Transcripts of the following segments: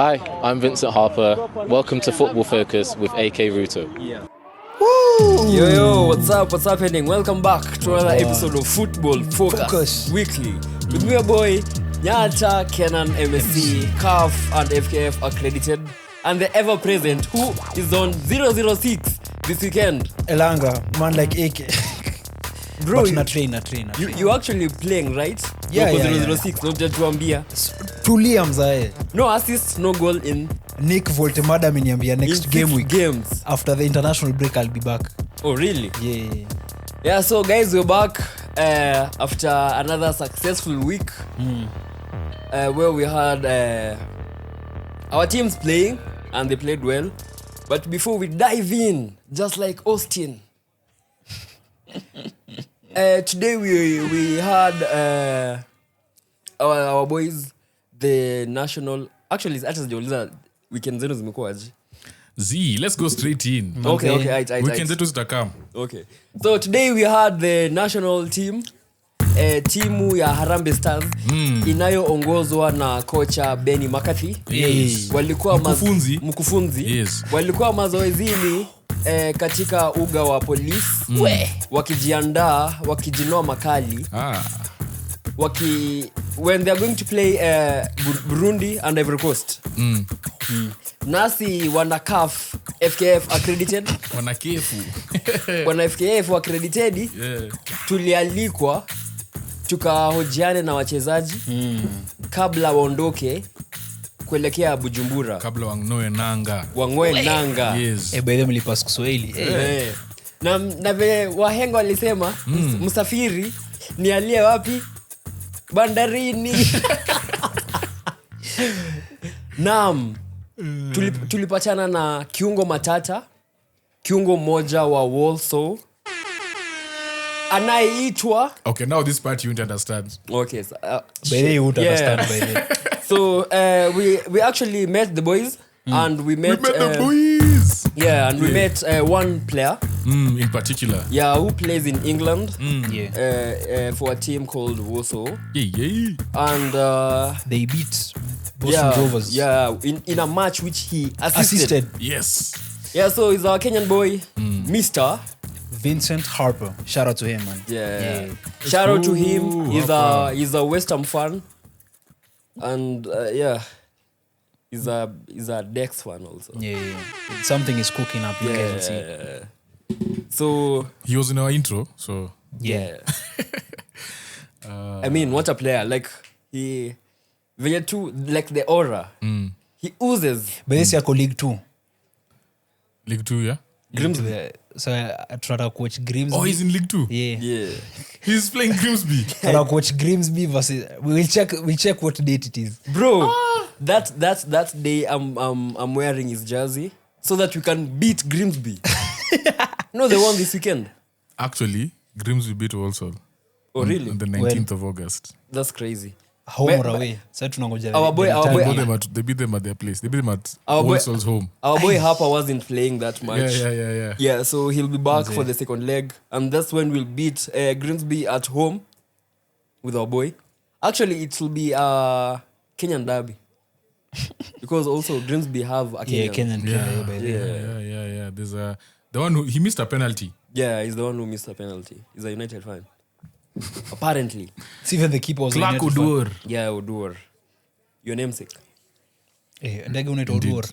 Hi, I'm Vincent Harper. Welcome to Football Focus with AK Rutto. Yeah. Woo! Yo, what's up? What's happening? Welcome back to another episode of Football Focus Weekly. With me, your boy, Nyata, Kenan, MSc, CAF, and FKF accredited, and the ever-present, who is on 006 this weekend. Elanga, man like AK. Bro, but trainer. You actually playing, right? Yeah, yeah, 006, not just Tuambia. Tulia mzae. No assist, no goal in. Nick Voltemada ameniambia next in game week. Games. After the international break, I'll be back. Oh, really? Yeah. Yeah, so guys, we're back after another successful week where we had our teams playing and they played well. But before we dive in, just like Austin, today we had our boys, the national. Actually, it's actually weekend zenu zimekuaje. Let's go straight in. Okay, Weekend zetu zitakam. Okay. So today we had the national team, timu ya Harambee Stars inayoongozwa na kocha Benny McCarthy. Yes. Walikuwa mkufunzi. Yes. Walikuwa mazoezini katika uga wa polisi wakijiandaa, wakijinoa makali. When they are going to play Burundi and Ivory Coast. Nasi wana CAF FKF accredited. Wana FKF accredited. Yeah. Tulialikwa tukahojiane na wachezaji kabla waondoke kuelekea Bujumbura. Kabla wang'oe nanga. Yes. By the way, pass Kiswahili. Na vile wahenga walisema msafiri ni alie wapi? Bandarini. Naam. Tulipatana na kiungo matata, kiungo mmoja wa Warsaw anayeitwa. Okay, now this part you won't understand. Okay, so, understand by the way. So we actually met the boys and we met the boys. Yeah, and we met one player in particular. Yeah, who plays in England. For a team called Warsaw. Yeah. And they beat Boston Rovers. Yeah, in a match which he assisted. Yes. Yeah, so he's our Kenyan boy, Mr. Vincent Harper. Shout out to him, man. Yeah. Shout out to him. He's a westham fan. And he's a Ndegz fan also. Yeah. Something is cooking up, you can see. So he was in our intro, so yeah. I mean, what a player. Like he like the aura. He oozes. But this is League 2. League 2, yeah? Grimsby. So I try to coach Grimsby. Oh, he's in League 2? Yeah. He's playing Grimsby. Try to coach Grimsby versus... We'll check what date it is. Bro, that day I'm wearing his jersey so that we can beat Grimsby. No, they won this weekend. Actually, Grimsby beat also. Oh, really? On the 19th of August. That's crazy. Home or away? So our boy, they beat them at their place. They beat them at Walsall's home. Our boy Harper wasn't playing that much. Yeah. Yeah, so he'll be back for the second leg. And that's when we'll beat Grimsby at home with our boy. Actually, it will be a Kenyan derby. Because also Grimsby have a Kenyan. Yeah. There's the one who he missed a penalty. Yeah, he's the one who missed a penalty. He's a United fan. Apparently. It's even the keeper was Clark Oduor. Yeah, Oduor. Your namesake. Ndege unaitwa Oduor.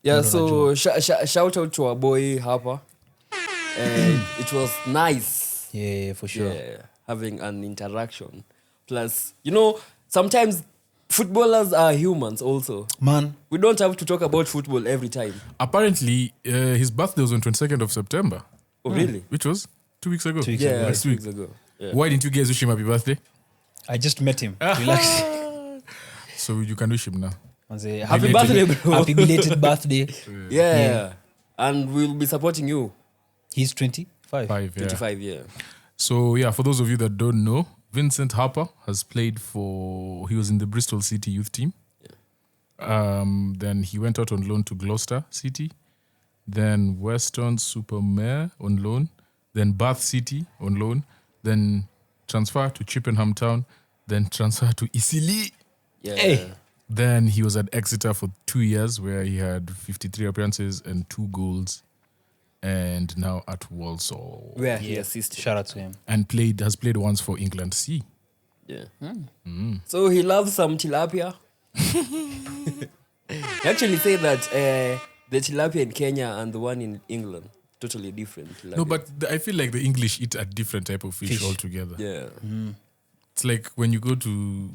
Yeah, so shout out to our boy Harper. It was nice. Yeah, for sure. Yeah, having an interaction. Plus, sometimes footballers are humans also. Man. We don't have to talk about football every time. Apparently, his birthday was on 22nd of September. Oh, really? Which was 2 weeks ago. 2 weeks ago. Last 2 week. weeks ago. Yeah. Why didn't you guys wish him happy birthday? I just met him. Relax. So you can wish him now. Happy birthday, bro. Happy belated birthday. Yeah. And we'll be supporting you. He's 25. 25, yeah. So, for those of you that don't know, Vincent Harper has played he was in the Bristol City youth team. Yeah. Then he went out on loan to Gloucester City. Then Weston-super-Mare on loan. Then Bath City on loan. Then transfer to Chippenham Town. Then transfer to Isili. Yeah. Hey. Then he was at Exeter for 2 years, where he had 53 appearances and 2 goals. And now at Walsall. Where he assisted. Shout out to him. And has played once for England C. Yeah. So he loves some tilapia. He actually said that the tilapia in Kenya and the one in England, totally different. Tilapia. No, but I feel like the English eat a different type of fish altogether. Yeah. It's like when you go to,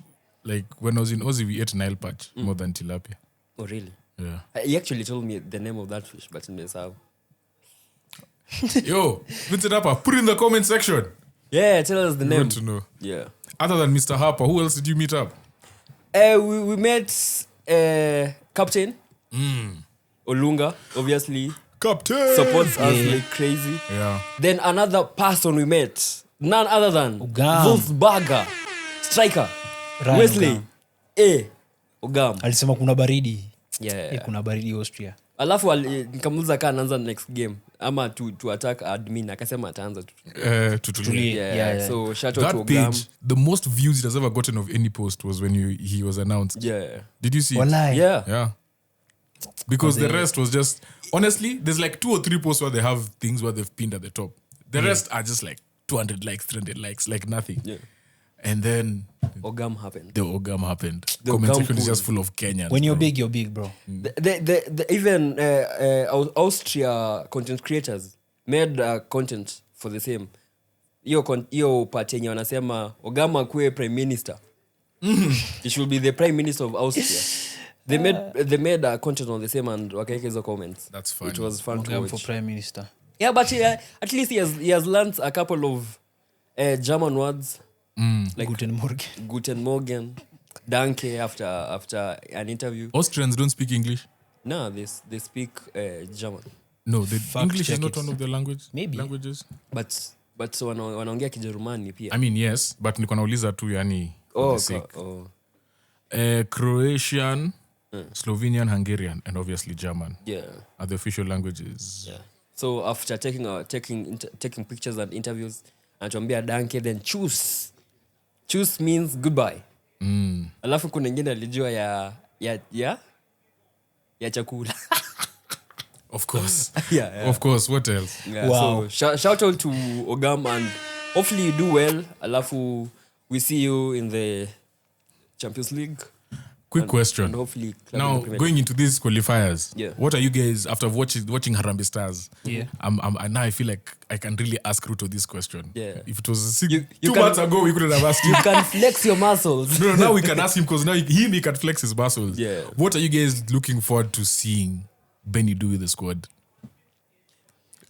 like when I was in Aussie, we ate Nile perch more than tilapia. Oh, really? Yeah. He actually told me the name of that fish, but in the south. Yo, Vincent Harper, put it in the comment section. Yeah, tell us the We name. want to know. Yeah. Other than Mr. Harper, who else did you meet up? We met Captain Olunga, obviously. Captain! Supports us like crazy. Yeah. Then another person we met, none other than Ogam. Wolfsberger, striker, Ryan Wesley, Ogam. Alisema kuna baridi. Yeah. Kuna baridi Austria. Alafu nikamuuliza kaa anaanza next game ama to attack admin, akasema ataanza tu. Tutulie. Yeah. So shout out That to Ogam. page, the most views it has ever gotten of any post was when he was announced. Yeah. Did you see it? Walai. Yeah. Yeah. Because the rest was just, honestly, there's like 2 or 3 posts where they have things where they've pinned at the top. The rest are just like 200 likes, 300 likes, like nothing. Yeah. And then Ogam happened. the Ogam happened. The Comment Ogam section is pool. just full of Kenyans. When you're bro. big, bro. Even Austria content creators made content for the same. Hiyo part yenye wanasema Ogama kuwe prime minister. He should be the prime minister of Austria. They made content on the same and wakaeka hizo comments. That's fine. It was fun to Ogam watch. for prime minister. Yeah, but at least he has learned a couple of German words. Like Guten Morgen. Guten Morgen, Danke after an interview. Austrians don't speak English. No, they speak German. No, English is check not it. one of the Maybe. languages. But so wanaongea Kijerumani pia. I mean, yes, but niko nauliza tu yani for the sake. Croatian, Slovenian, Hungarian, and obviously German Yeah. are the official languages. Yeah. So after taking pictures and interviews, anatuambia danke, then choose. Choose means goodbye. Alafu kuna ingine alijua ya chakula. Of course. Yeah. Of course. What else? Yeah, Wow. So shout out to Ogam, and hopefully you do well. Alafu we see you in the Champions League. Quick question. And hopefully Now, going into these qualifiers, Yeah. what are you guys, after watching Harambee Stars? Yeah. Now I feel like I can really ask Rutto this question. Yeah. If it was You 2 can- months ago, we couldn't have asked you him. can flex your muscles. No, now we can ask him because now he can flex his muscles. Yeah. What are you guys looking forward to seeing Benny do with the squad?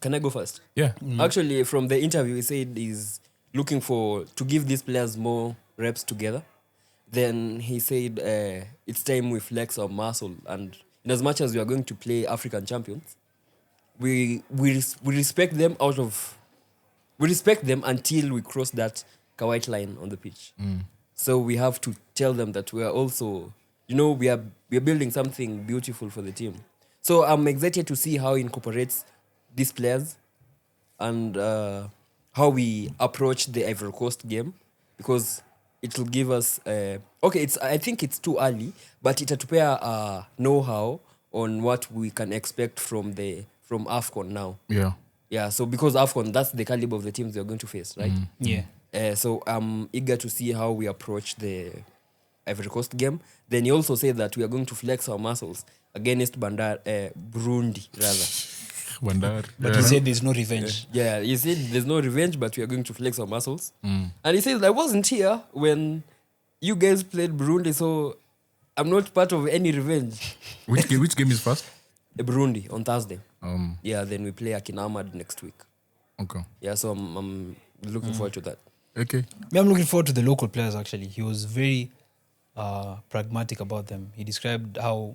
Can I go first? Yeah. Actually, from the interview, he said he's looking to give these players more reps together. Then he said it's time we flex our muscle, and in as much as we are going to play African champions, we respect them until we cross that white line on the pitch. So we have to tell them that we are also, we are building something beautiful for the team. So I'm excited to see how he incorporates these players and how we approach the Ivory Coast game, because it will give us I think it's too early, but itatupea know-how on what we can expect from AFCON now. Yeah, so because AFCON, that's the caliber of the teams they're going to face, right? Yeah. So I'm eager to see how we approach the Ivory Coast game. Then he also said that we are going to flex our muscles against Burundi, rather. But he said there's no revenge. Yeah, he said there's no revenge, but we are going to flex our muscles. And he says, I wasn't here when you guys played Burundi, so I'm not part of any revenge. Which game is first? Burundi on Thursday. Yeah, then we play Akinamad next week. Okay. Yeah, so I'm looking forward to that. Okay. Me, I'm looking forward to the local players, actually. He was very pragmatic about them. He described how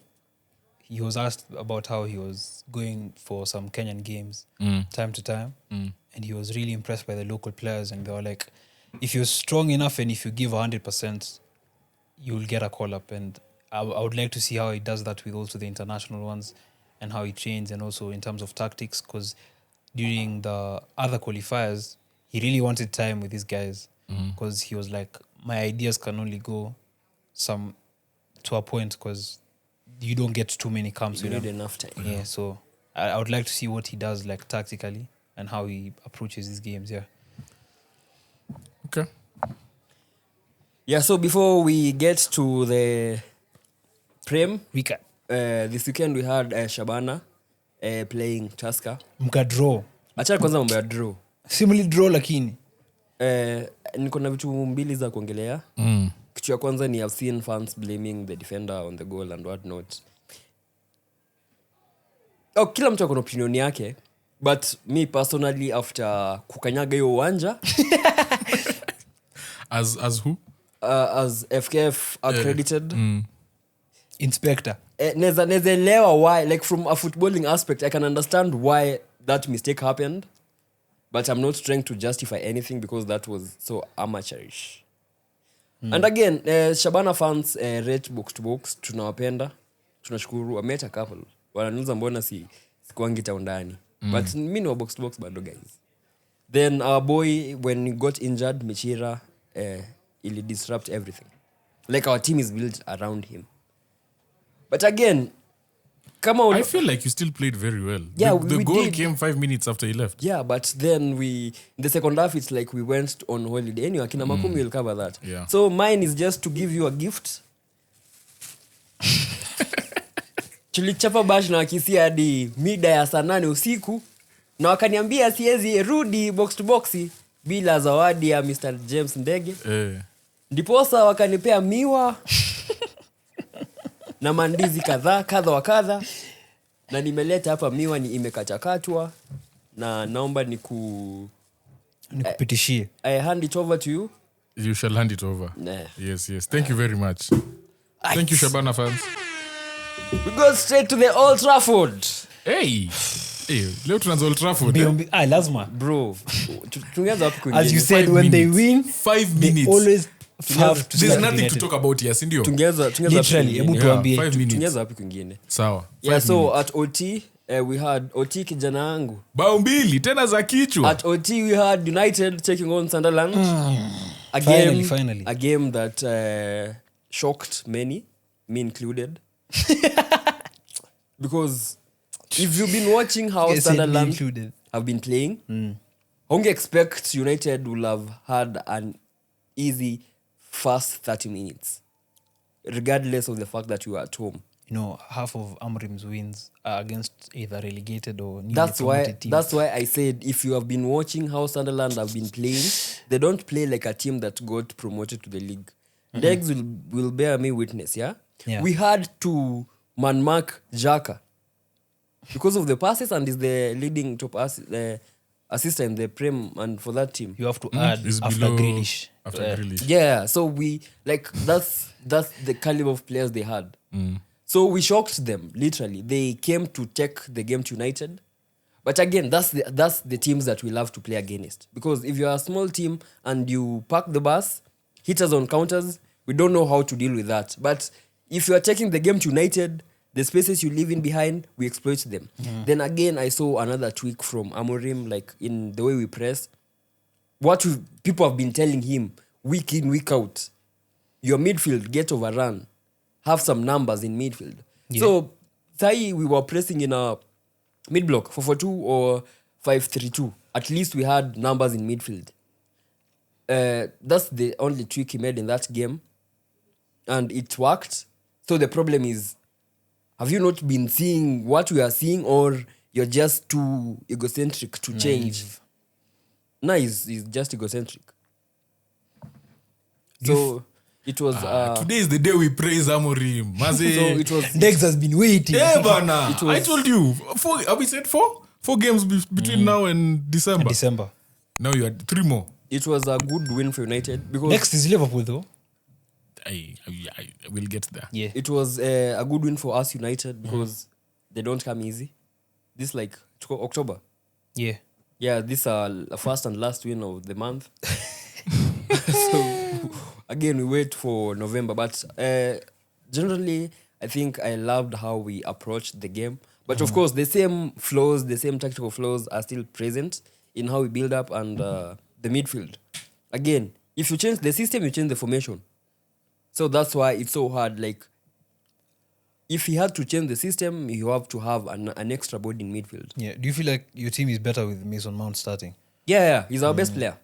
he was asked about how he was going for some Kenyan games time to time. And he was really impressed by the local players. And they were like, if you're strong enough and if you give 100%, you'll get a call-up. And I would like to see how he does that with also the international ones and how he trains, and also in terms of tactics, because during the other qualifiers, he really wanted time with these guys, because he was like, my ideas can only go to a point because you don't get too many camps You with need him. enough time. Yeah, so I would like to see what he does like tactically and how he approaches his games. Yeah. Okay. Yeah, so before we get to the Prem, Recap. this weekend we had Shabana playing Tusker. Mkadraw. Acha kwanza mambo ya draw. Similarly draw lakini. Niko na vitu mbili za kuongelea. Kitu ya kwanza ni I've seen fans blaming the defender on the goal and what not. Kila mtu akona opinion yake, but me personally after kukanyaga hiyo uwanja As who? As FKF accredited Inspector. neza elewa why, like from a footballing aspect I can understand why that mistake happened, but I'm not trying to justify anything because that was so amateurish. And again Shabana fans rate box to box, tunawapenda, tunashukuru. Ameta couple wananiuliza mbona sikuangi taundani, but mimi ni wa box to box bado guys. Then our boy when he got injured Michira ili disrupt everything, like our team is built around him. But again, I feel like you still played very well. Yeah, the we goal did. came 5 minutes after he left. Yeah, but then in the second half it's like we went on holiday. Anyway, Akina Makumi will cover that. Yeah. So mine is just to give you a gift. Tulichapa bash na wakisi hadi mida ya saa 8 usiku na wakaniambia siwezi rudi box to box bila zawadi ya Mr. James Ndege. Ndiposa wakanipea miwa na mandizi kadha wa kadha, na nimeleta hapa miwa ni imekachakatwa, na naomba Nikupitishie. I hand it over to you. You shall hand it over. Nah. Yes. Thank you very much. Thank you, Shabana fans. We go straight to the Old Trafford. Hey, leo tunaanza Old Trafford. Lazima. Bro, tungeanza wapi kwingine? As you said, 5 when they minutes. win, 5 they minutes. always have to There's start nothing to United. talk about here, sindio? Tungeanza wapi Literally, kwingine? hebu tuambie. 5 minutes. Tungeanza wapi kwingine? Sawa. Yeah, 5 so minutes. at OT we had OT kijana yangu. Bao mbili tena za kichwa. At OT we had United taking on Sunderland. Finally. A game that shocked many, me included. Because if you've been watching how Yes, me Sunderland included. have been playing, don't expect United will have had an easy first 30 minutes, regardless of the fact that you are at home. You know, half of Amrim's wins are against either relegated or newly That's promoted teams. why I said if you have been watching how Sunderland have been playing, they don't play like a team that got promoted to the league. Ndegz will bear me witness, yeah? We had to man-mark Xhaka because of the passes, and is the leading top assistant in the Prem, and for that team. You have to add It's after below- Grealish. After Grealish. Yeah, so we like that's the caliber of players they had. So we shocked them, literally. They came to take the game to United. But again, that's the teams that we love to play against. Because if you're a small team and you park the bus, hit us on counters, we don't know how to deal with that. But if you are taking the game to United, the spaces you leave in behind, we exploit them. Then again, I saw another tweak from Amorim, like in the way we press. People have been telling him, week in, week out, your midfield get overrun. Have some numbers in midfield. Yeah. So, we were pressing in a mid-block, 4-4-2 or 5-3-2. At least we had numbers in midfield. That's the only trick he made in that game. And it worked. So the problem is, have you not been seeing what we are seeing, or you're just too egocentric to change? No, he's just egocentric. So it was... Today is the day we praise Amorim. Maze. so it was... Ndegz has been waiting. Yeah, bana. It was- I told you. Have we said 4? 4 games between now and December. December. Now you had 3 more. It was a good win for United because Next is Liverpool, though. I will get there. Yeah. it was a good win for us United because they don't come easy. This like October. Yeah. Yeah, this the first and last win of the month. So again, we wait for November. But generally, I think I loved how we approached the game. But of course, the same flaws, the same tactical flaws are still present in how we build up and the midfield. Again, if you change the system, you change the formation. So that's why it's so hard. Like, if he had to change the system, you have to have an extra body in midfield. Yeah. Do you feel like your team is better with Mason Mount starting? Yeah, he's our best player.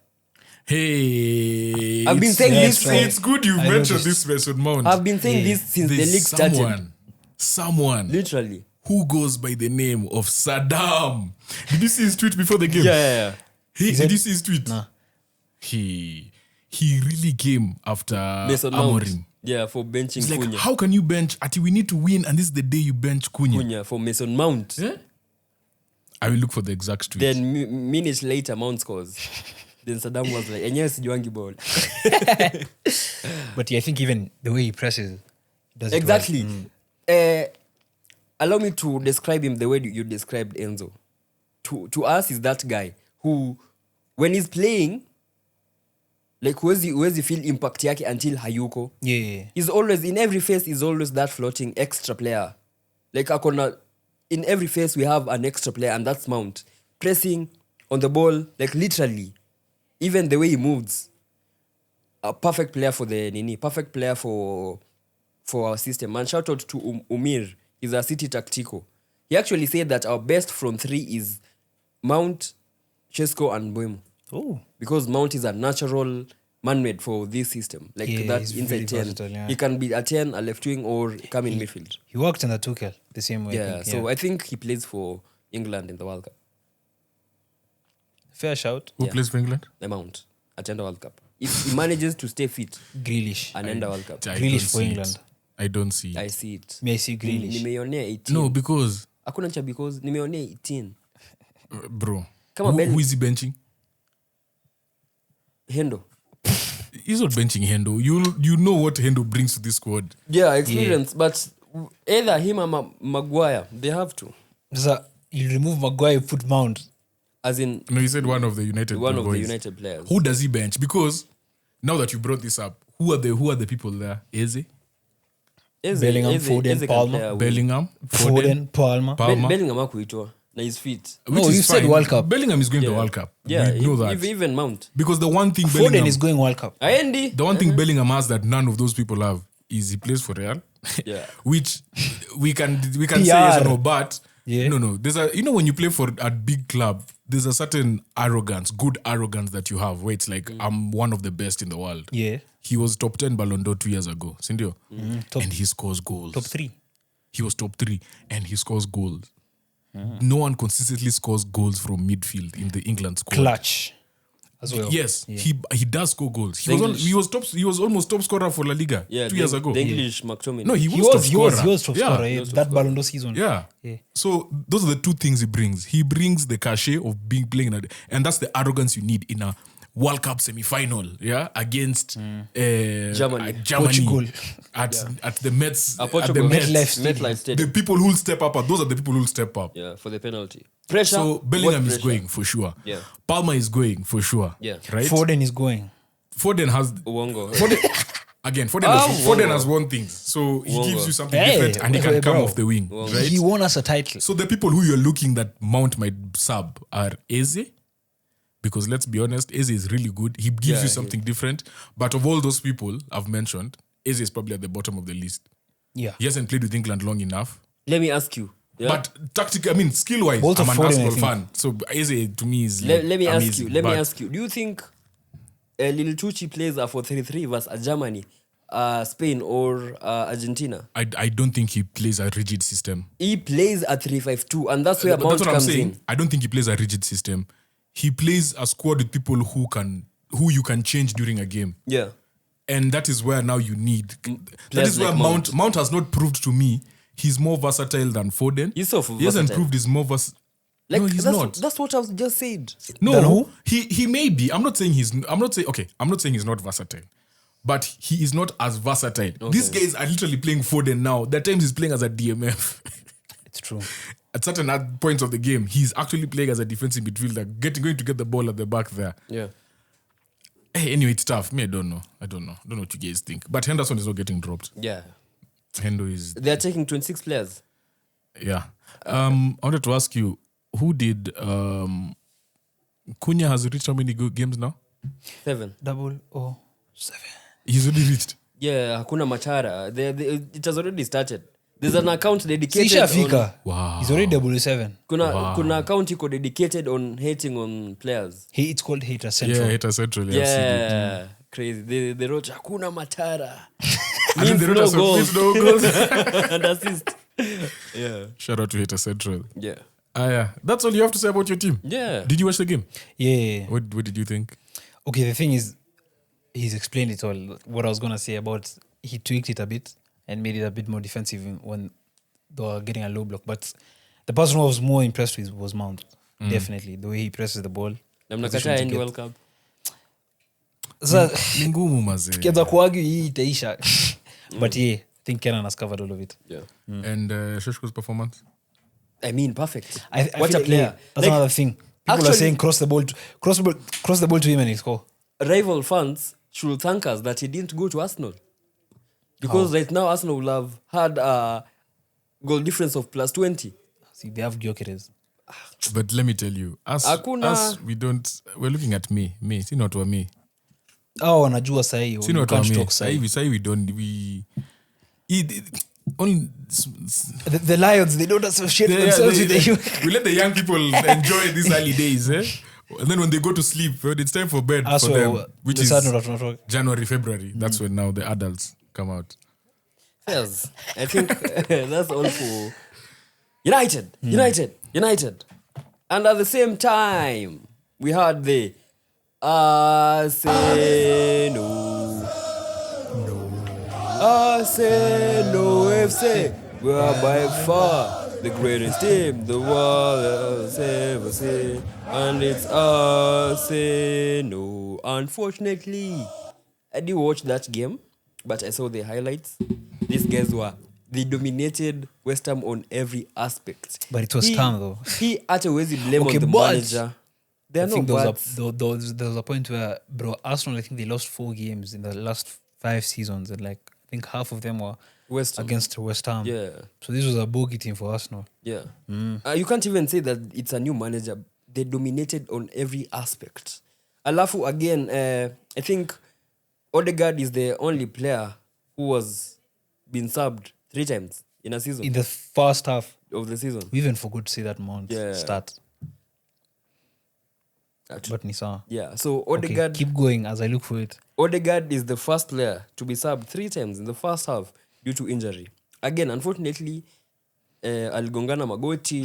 Hey, I've been saying this. It's good you've I mentioned noticed. this Mason Mount. I've been saying this since the league started. Someone Literally. who goes by the name of Saddam. Did you see his tweet before the game? Yeah. Did you see his tweet? Nah. He really came after Mason Mount. Amorim. Yeah, for benching It's like, Cunha. how can you bench? Ati, we need to win, and this is the day you bench Cunha. Cunha for Mason Mount. Yeah? I will look for the exact tweet. Then minutes later, Mount scores. Then Saddam was like, enyewe sijuangi ball. But yeah, I think even the way he presses does it Exactly. well. Allow me to describe him the way you described Enzo. To us, is that guy who, when he's playing, like huwezi feel impact yake until hayuko. Yeah. He's always, in every phase, he's always that floating extra player. Like akona, in every phase we have an extra player, and that's Mount. Pressing on the ball, like literally. Even the way he moves. A perfect player for the Nini. Perfect player for our system. And shout out to Umir. He's a City tactical. He actually said that our best front three is Mount, Chesko, and Mbeumo. Oh. Because Mount is a natural man-made for this system. Like Yeah, that he's inside very 10. versatile, yeah. He can be a 10, a left wing, or come in midfield. He worked in the Tuchel the same way. Yeah, I think, so I think he plays for England in the World Cup. fair shout. Who yeah. plays for England? The Mount at the World Cup. If he manages to stay fit Grealish. and end the World Cup. I Grealish don't for see it. England. I don't see it. I see it. May I see Grealish? Nimeonea 18. No, because, Hakuna cha because nimeonea 18. bro, Kama Ben- who is he benching? Hendo. He's not benching Hendo. You know what Hendo brings to this squad. Yeah, experience. But either him or Maguire, they have to. So you remove Maguire, put Mount. As in, No, you said one of the United one of the boys. United players. Who does he bench? Because now that you brought this up, who are the people there? Eze, Bellingham, Foden, can Palmer. play away. Bellingham, Foden, Palmer. Palmer. Bellingham hakuitwa na his feet. Which No, is you said fine. World Cup. Bellingham is going to Yeah. World Cup. Yeah, we know that. even Mount. Because the one thing Foden Bellingham, is going World Cup. Aendi. the one thing Bellingham has that none of those people have is he plays for Real. Yeah. Which we can say yes or no, but Yeah. no. There's when you play for a big club, there's a certain arrogance, good arrogance that you have, where it's like I'm one of the best in the world. Yeah. He was top 10 Ballon d'Or 2 years ago, Sindio? Top- And he scores goals. Top 3. He was top 3 and he scores goals. No one consistently scores goals from midfield in the England squad. Clutch as well. Yes, Yeah. he does score goals. He The was almost top scorer for La Liga Yeah, 2 years ago. The English McTominay. No, he He was top was scorer. top Yeah. scorer. Yeah. That Ballon d'Or season. Yeah. Yeah. So those are the two things he brings. He brings the cachet of being playing, and that's the arrogance you need in a World Cup semi-final. Yeah, against Germany. Portugal. at the Mets. Portugal. At the Mets. MetLife MetLife The Stadium. people who'll step up. Those are the people who'll step up. Yeah, for the penalty. Pressure. So Bellingham what is pressure? going for sure. Yeah. Palmer is going for sure. Yeah. Right. Foden is going. Foden has Uongo. Foden has won things, so he Wongo. gives you something Hey, different, and he can come bro. off the wing, right? He won us a title. So the people who you're looking that Mount might sub are Eze, because let's be honest, Eze is really good. He gives Yeah, you something different. But of all those people I've mentioned, Eze is probably at the bottom of the list. Yeah. He hasn't played with England long enough. Let me ask you. Yeah? But tactically, skill-wise, Both I'm of an Foden, I Arsenal think. fan. So Eze to me is Let me ask amazing. you. Let me But ask you. Do you think Lil Tucci plays a 4-3-3 versus Germany, Spain, or Argentina? I don't think he plays a rigid system. He plays a 3-5-2, and that's where But Mount that's what I'm comes saying. in. I don't think he plays a rigid system. He plays a squad with people who you can change during a game. Yeah. And that is where now you need. That players is where like Mount has not proved to me he's more versatile than Foden. He's so He hasn't versatile. proved he's more versatile. Like, No, he's that's, not. That's what I've just said. Than No, who? he may be. I'm not saying he's not versatile. But he is not as versatile. These guys are literally playing Foden now. There are times he's playing as a DMF. It's true. At certain points of the game, he's actually playing as a defensive midfielder, going to get the ball at the back there. Yeah. Hey, anyway, it's tough. Me, I don't know. I don't know what you guys think. But Henderson is not getting dropped. Yeah. Hendo is, They're taking 26 players. yeah. I wanted to ask you, who did Cunha has reached how many games now? 7. 007. He's already reached. Yeah, hakuna machara. It has already started. There's an account dedicated Sisha on, Fika. Wow. He's already 007. kuna account iko dedicated on hating on players. It's called Hater Central. Yeah, Hater Central. Yeah. I've seen it. Yeah, crazy. They wrote hakuna matara. And then Means they wrote no us goals. no goals. And assist. Yeah. Shout out to Hater Central. Yeah. Yeah. That's all you have to say about your team. Yeah. Did you watch the game? Yeah. What did you think? Okay, the thing is, he's explained it all. What I was going to say about he tweaked it a bit and made it a bit more defensive when they were getting a low block. But the person who I was more impressed with was Mount. Definitely. The way he presses the ball. Namnakataa end World Cup. So, Ni ngumu mazee. kianza kuargue hii itaisha. But yeah, I think Kenan has covered all of it. Yeah. And Sheshko's performance? I mean, perfect. I What a feel player. That's another thing. People actually- are saying cross the ball to him and he'll score. Rival fans should thank us that he didn't go to Arsenal. Because right now Arsenal will have had a goal difference of plus 20. See, they have Gyökeres. But let me tell you, us we're looking at me, see not what me. Oh, wanajua sahi. See You not can't what me. talk sahi. Say we don't, only The Lions, they don't associate themselves with the we let the young people enjoy these early days, eh? And then when they go to sleep, when it's time for bed for them, which is January, February. That's when now the adults come out. Yes. I think that's all for United. And at the same time, we had the Arsenal FC. We are by far the greatest team the world has ever seen. And it's Arsenal. Unfortunately, I didn't watch that game, but I saw the highlights. These guys they dominated West Ham on every aspect. But it was calm though. He had to blame Okay, on the but manager. There I are no think buts. there was a point where, bro, Arsenal, I think they lost 4 games in the last 5 seasons. And I think half of them were West Ham. against West Ham. Yeah. So this was a bogey team for Arsenal. Yeah. You can't even say that it's a new manager. They dominated on every aspect. Alafu, again, I think Odegaard is the only player who was been subbed 3 times in a season. In the first half of the season. we even forgot to say that Mount Yeah. start. But Nisa. Yeah. So Okay, Odegaard keep going as I look for it. Odegaard is the first player to be subbed 3 times in the first half due to injury. Again, unfortunately, aligongana magoti,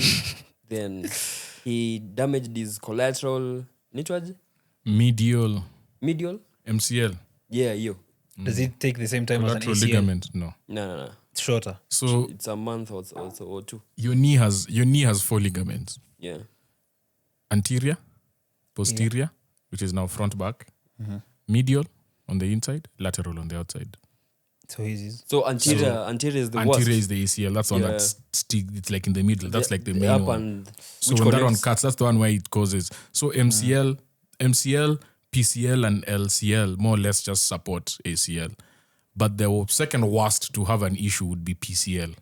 then he damaged his collateral. Nitwaje? Medial Medial? MCL. Yeah, yo. Does it take the same time as an Collateral ACL? ligament. No. No. It's shorter. So It's a month or 2. your knee has 4 ligaments. Yeah. Anterior, posterior, which is now front back, medial on the inside, lateral on the outside. So his So anterior is the worst. Anterior is the ACL. That's the one Yeah. that's it's like in the middle. That's like the main up one. and So which when that one connects. cuts, that's the one where it causes. So MCL, PCL, and LCL more or less just support ACL. But the second worst to have an issue would be PCL.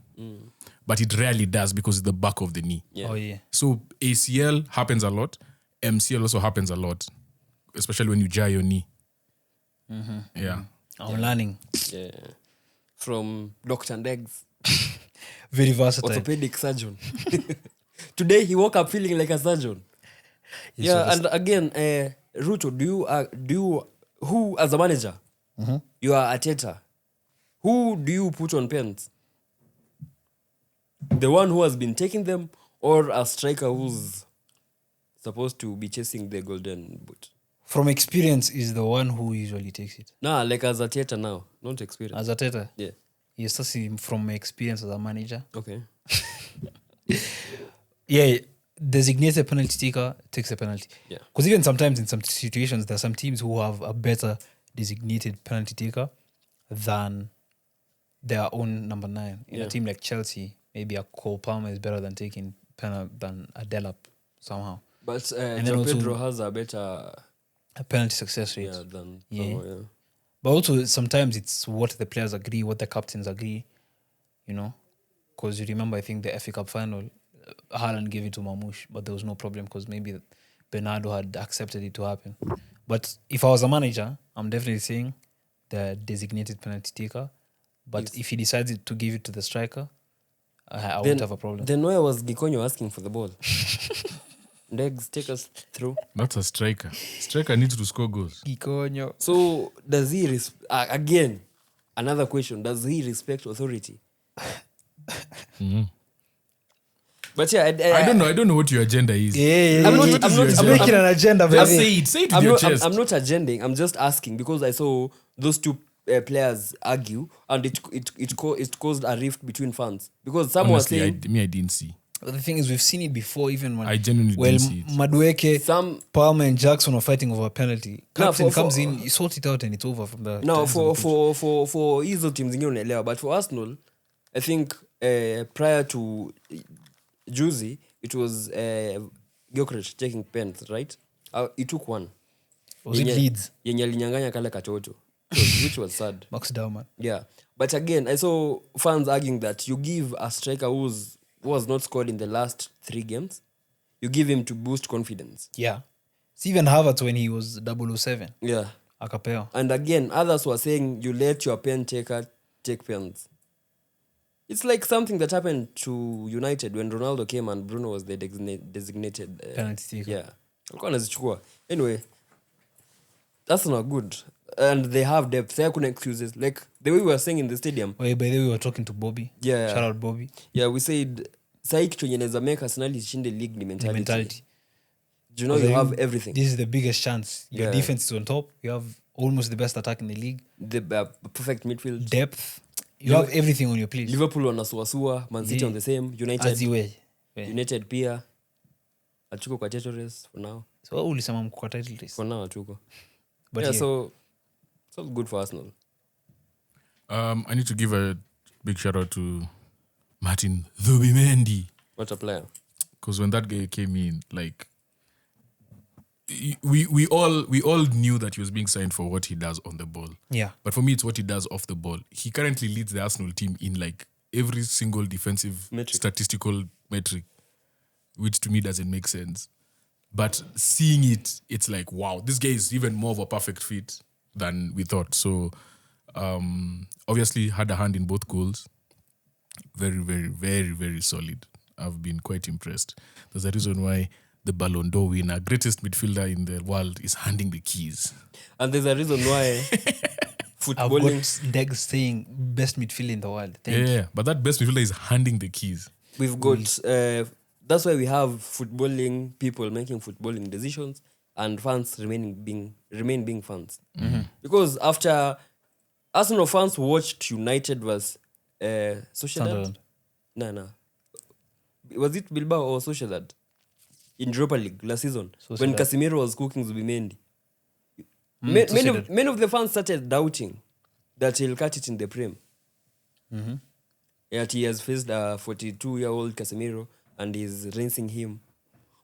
But it rarely does because it's the back of the knee. Yeah. Oh yeah. So ACL happens a lot. MCL also happens a lot, especially when you jar your knee. Yeah. I'm learning. Yeah. From Dr. Ndegz, Very versatile. orthopedic surgeon. Today he woke up feeling like a surgeon. Yeah, and again, Rutto, do you who as a manager, you are Arteta, who do you put on pens? The one who has been taking them, or a striker who's supposed to be chasing the golden boot? From experience is the one who usually takes it. Nah, like as Arteta now, not experience. As Arteta, Yeah. you start seeing from experience as a manager. Okay. Yeah, designated penalty taker takes a penalty. Yeah. Because even sometimes in some situations, there are some teams who have a better designated penalty taker than their own number 9. In Yeah. a team like Chelsea, maybe a Cole Palmer is better than taking than a Delap somehow. But then João also- Pedro has a better A penalty success rate. than Yeah. Palmer, yeah. But also sometimes it's what the players agree, what the captains agree, you know. Because you remember, I think the FA Cup final, Haaland gave it to Mamouche, but there was no problem because maybe Bernardo had accepted it to happen. But if I was a manager, I'm definitely saying the designated penalty taker. But if he decides to give it to the striker, I won't have a problem. Then why was Gikonyo asking for the ball? Ndegz, take us through. Not a striker. Striker needs to score goals. Gikonyo. So does he again? Another question: does he respect authority? But yeah, I don't know. I don't know what your agenda is. I'm making an agenda, baby. Say it with your chest. I'm not agending. I'm just asking because I saw those two players argue, and it caused a rift between fans because some Honestly, were saying I didn't see. But the thing is, we've seen it before, even when I genuinely didn't see it. Madueke, Palmer, and Jackson were fighting over a penalty. Captain comes in, you sort it out, and it's over from there. No, for hizo teams zingine unaelewa, but for Arsenal, I think prior to Juicy, it was Gyökeres taking pens, right? He took one. Was it Leeds? Yenye alinyang'anya kale katoto, which was sad. Max Dauman. Yeah, but again, I saw fans arguing that you give a striker who was not scored in the last 3 games, you give him to boost confidence. Yeah. It's even Havertz when he was 007. Yeah. Akapeo. And again, others were saying you let your pen taker take pens. It's like something that happened to United when Ronaldo came and Bruno was the designated penalty taker. Yeah. Alikuwa anazichukua. Anyway, that's not good. And they have depth. There couldn't excuses. Like the way we were saying in the stadium. By the way, we were talking to Bobby. Yeah. Shout out Bobby. Yeah, we said sai kitu yenye inaweza make Arsenal ishinde league ni mentality. Do you know you have everything? This is the biggest chance. Your defense is on top. You have almost the best attack in the league. The perfect midfield. Depth. You have everything on your plate. Liverpool wanasuasua, Man City on the same. United pia. Atuko kwa title race for now. So ulisema mko kwa title race. For now atuko. But yeah, so good for Arsenal. I need to give a big shout out to Martin Zubimendi. What a player. Because when that guy came in, like we all knew that he was being signed for what he does on the ball. Yeah. But for me, it's what he does off the ball. He currently leads the Arsenal team in like every single defensive statistical metric, which to me doesn't make sense. But seeing it, it's like, wow, this guy is even more of a perfect fit than we thought. So obviously had a hand in both goals. Very, very, very, very solid. I've been quite impressed. There's a reason why the Ballon d'Or winner, greatest midfielder in the world, is handing the keys. And there's a reason why I've got Ndegz saying best midfielder in the world. Thank you. But that best midfielder is handing the keys. We've got... that's why we have footballing people making footballing decisions and fans remain being fans. Mm-hmm. Because after Arsenal fans watched United vs Sociedad. No. Was it Bilbao or Sociedad? In Europa League last season. Sociedad. When Casemiro was cooking Zubimendi. Many of the fans started doubting that he'll catch it in the Prem. Mm-hmm. Yet he has faced a 42-year-old Casemiro and is rinsing him.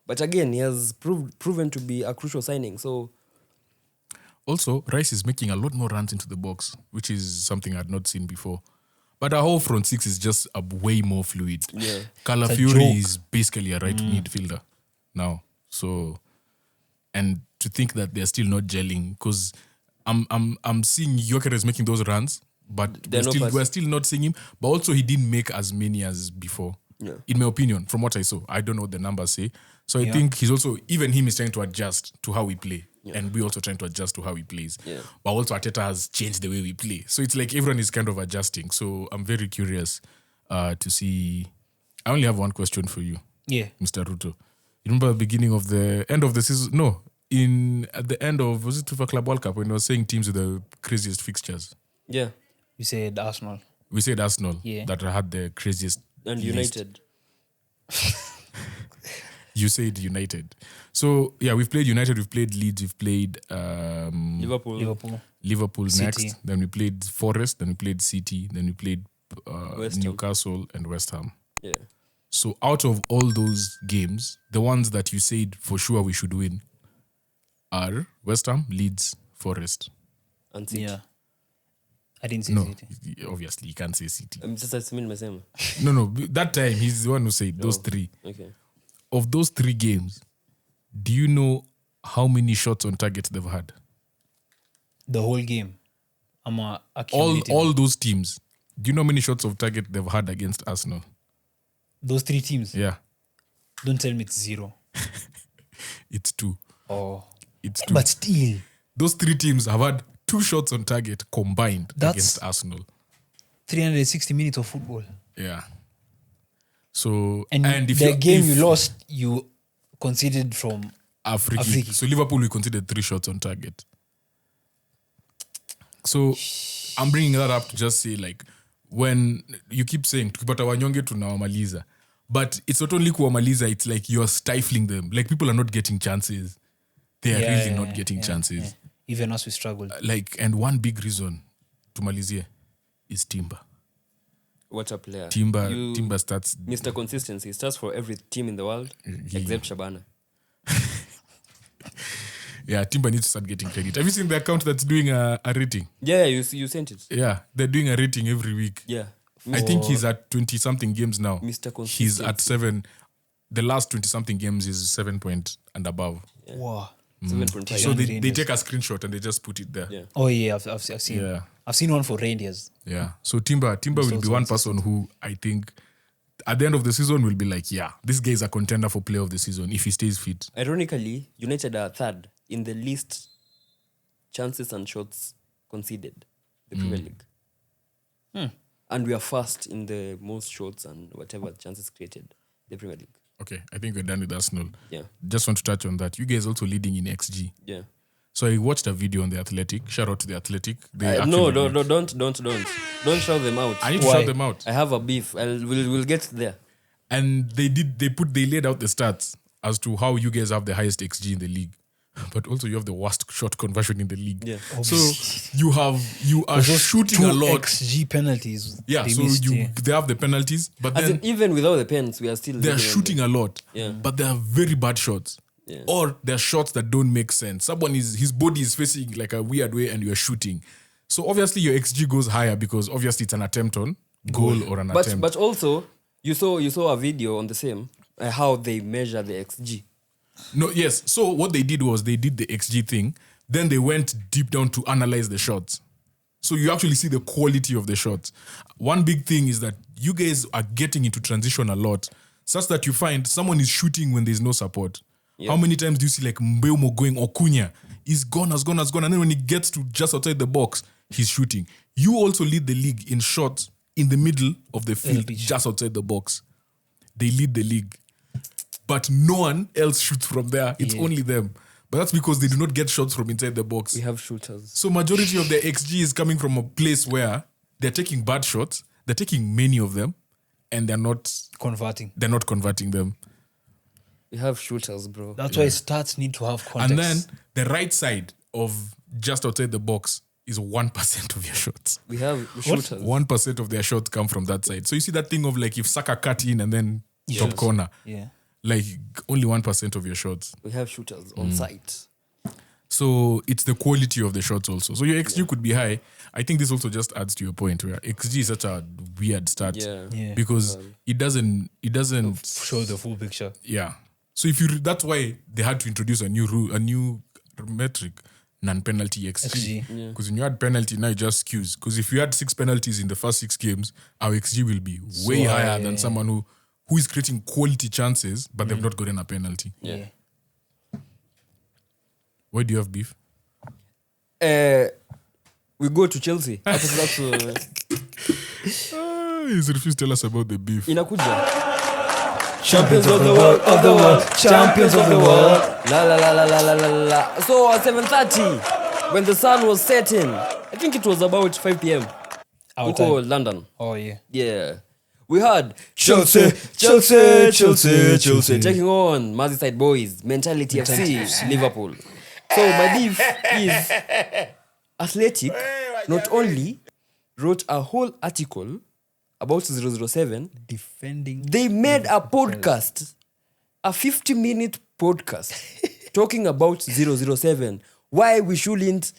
But again, he has proven to be a crucial signing. So, also, Rice is making a lot more runs into the box, which is something I'd not seen before. But our whole front six is just a way more fluid. Yeah. Calafiori is basically a right midfielder now. So, and to think that they're still not gelling, because I'm seeing Gyökeres making those runs, but we're still not seeing him. But also, he didn't make as many as before. Yeah. In my opinion, from what I saw. I don't know what the numbers say. So I think he's also, even him is trying to adjust to how we play. Yeah. And we also trying to adjust to how he plays. Yeah. But also Arteta has changed the way we play. So it's like everyone is kind of adjusting. So I'm very curious to see. I only have one question for you. Yeah. Mr. Rutto. You remember the end of the season? No. At the end of, was it FIFA Club World Cup when I was saying teams with the craziest fixtures? Yeah. We said Arsenal. That had the craziest. And United. You said United. So, yeah, we've played United, we've played Leeds, we've played Liverpool City. next. Then we played Forest, then we played City, then we played Newcastle and West Ham. Yeah. So, out of all those games, the ones that you said for sure we should win are West Ham, Leeds, Forest. And City. Yeah. I didn't say City. Obviously, you can't say City. I'm just assuming myself. No. That time, he's the one who said those three. Okay. Of those 3 games, do you know how many shots on target they've had? The whole game. I'm accumulating. All those teams. Do you know how many shots of target they've had against Arsenal? Those 3 teams. Yeah, Don't tell me it's 0. it's 2. Oh. It's 2. But still. Those 3 teams have had 2 shots on target combined That's- against Arsenal. 360 minutes of football. Yeah. So And if the you- game if you lost, you conceded from... a free a kick. free kick. So Liverpool, we considered 3 shots on target. So I'm bringing that up to just say, like, when you keep saying tukipata wanyonge tunawamaliza, but it's not only kuwamaliza, it's like you're stifling them. Like, people are not getting chances. They are really not getting chances. Yeah. Even us, we struggled. Like, and one big reason tumalizie is Timber. What a player. Timber starts. Mr. Consistency starts for every team in the world except Shabana. Yeah, Timber needs to start getting credit. Have you seen the account that's doing a rating? Yeah, you sent it. Yeah, they're doing a rating every week. Yeah. I think he's at 20-something games now. Mr. He's at Consistency. 7. The last 20-something games is 7 point and above. Wow. 7.5. So they Rangers. take a screenshot and they just put it there. Yeah. Oh, yeah, I've seen. Yeah. I've seen one for Rangers. Yeah. So Timber will be one person who I think at the end of the season will be like, yeah, this guy is a contender for player of the season if he stays fit. Ironically, United are third in the least chances and shots conceded, the Premier League. And we are first in the most shots and whatever chances created, the Premier League. Okay, I think we're done with Arsenal. Yeah. Just want to touch on that. You guys also leading in XG. Yeah. So I watched a video on The Athletic. Shout out to The Athletic. They No, actually- don't shout them out. I need to Why? shout them out. I have a beef. We'll get there. And they laid out the stats as to how you guys have the highest XG in the league. But also you have the worst shot conversion in the league. Yeah. So you are shooting a lot. XG penalties. Yeah, they so missed, they have the penalties, but As then in, even without the pens, we are still they're leading on shooting a lot. Yeah. But they are very bad shots. Yeah. Or they're shots that don't make sense. His body is facing like a weird way and you're shooting. So obviously your XG goes higher because obviously it's an attempt on goal or an attempt. But also, you saw a video on the same how they measure the XG. No, yes. So what they did was they did the XG thing. Then they went deep down to analyze the shots. So you actually see the quality of the shots. One big thing is that you guys are getting into transition a lot, such that you find someone is shooting when there's no support. Yeah. How many times do you see like Mbeumo going or Cunha? He's gone. And then when he gets to just outside the box, he's shooting. You also lead the league in shots in the middle of the field, just outside the box. They lead the league. But no one else shoots from there. It's only them. But that's because they do not get shots from inside the box. We have shooters. So majority of their XG is coming from a place where they're taking bad shots, they're taking many of them, and they're not converting. converting them. We have shooters, bro. That's why stats need to have context. And then the right side of just outside the box is 1% of your shots. We have shooters. 1% of their shots come from that side. So you see that thing of like if Saka cut in and then top corner. Yeah. Like only 1% of your shots. We have shooters on site. So it's the quality of the shots also. So your XG could be high. I think this also just adds to your point where XG is such a weird stat. Yeah. Because it doesn't Show the full picture. yeah. So that's why they had to introduce a new metric, non-penalty XG. XG. Because when you add penalty, now it just skews. Because if you had 6 penalties in the first 6 games, our XG will be way higher than someone who is creating quality chances, but they've not gotten a penalty. Yeah. Why do you have beef? We go to Chelsea. That's He's refused to tell us about the beef. inakuja. Champions of the world, champions of the world. La la la la la la la la. So at 7:30, when the sun was setting, I think it was about 5 p.m. Our Huko time. London. Oh, yeah. Yeah. We had Chelsea. taking on Merseyside Boys, Mentality FC, Liverpool. So my beef is Athletic not only wrote a whole article about 007, Defending. they made a podcast, a 50-minute podcast, talking about 007, why we shouldn't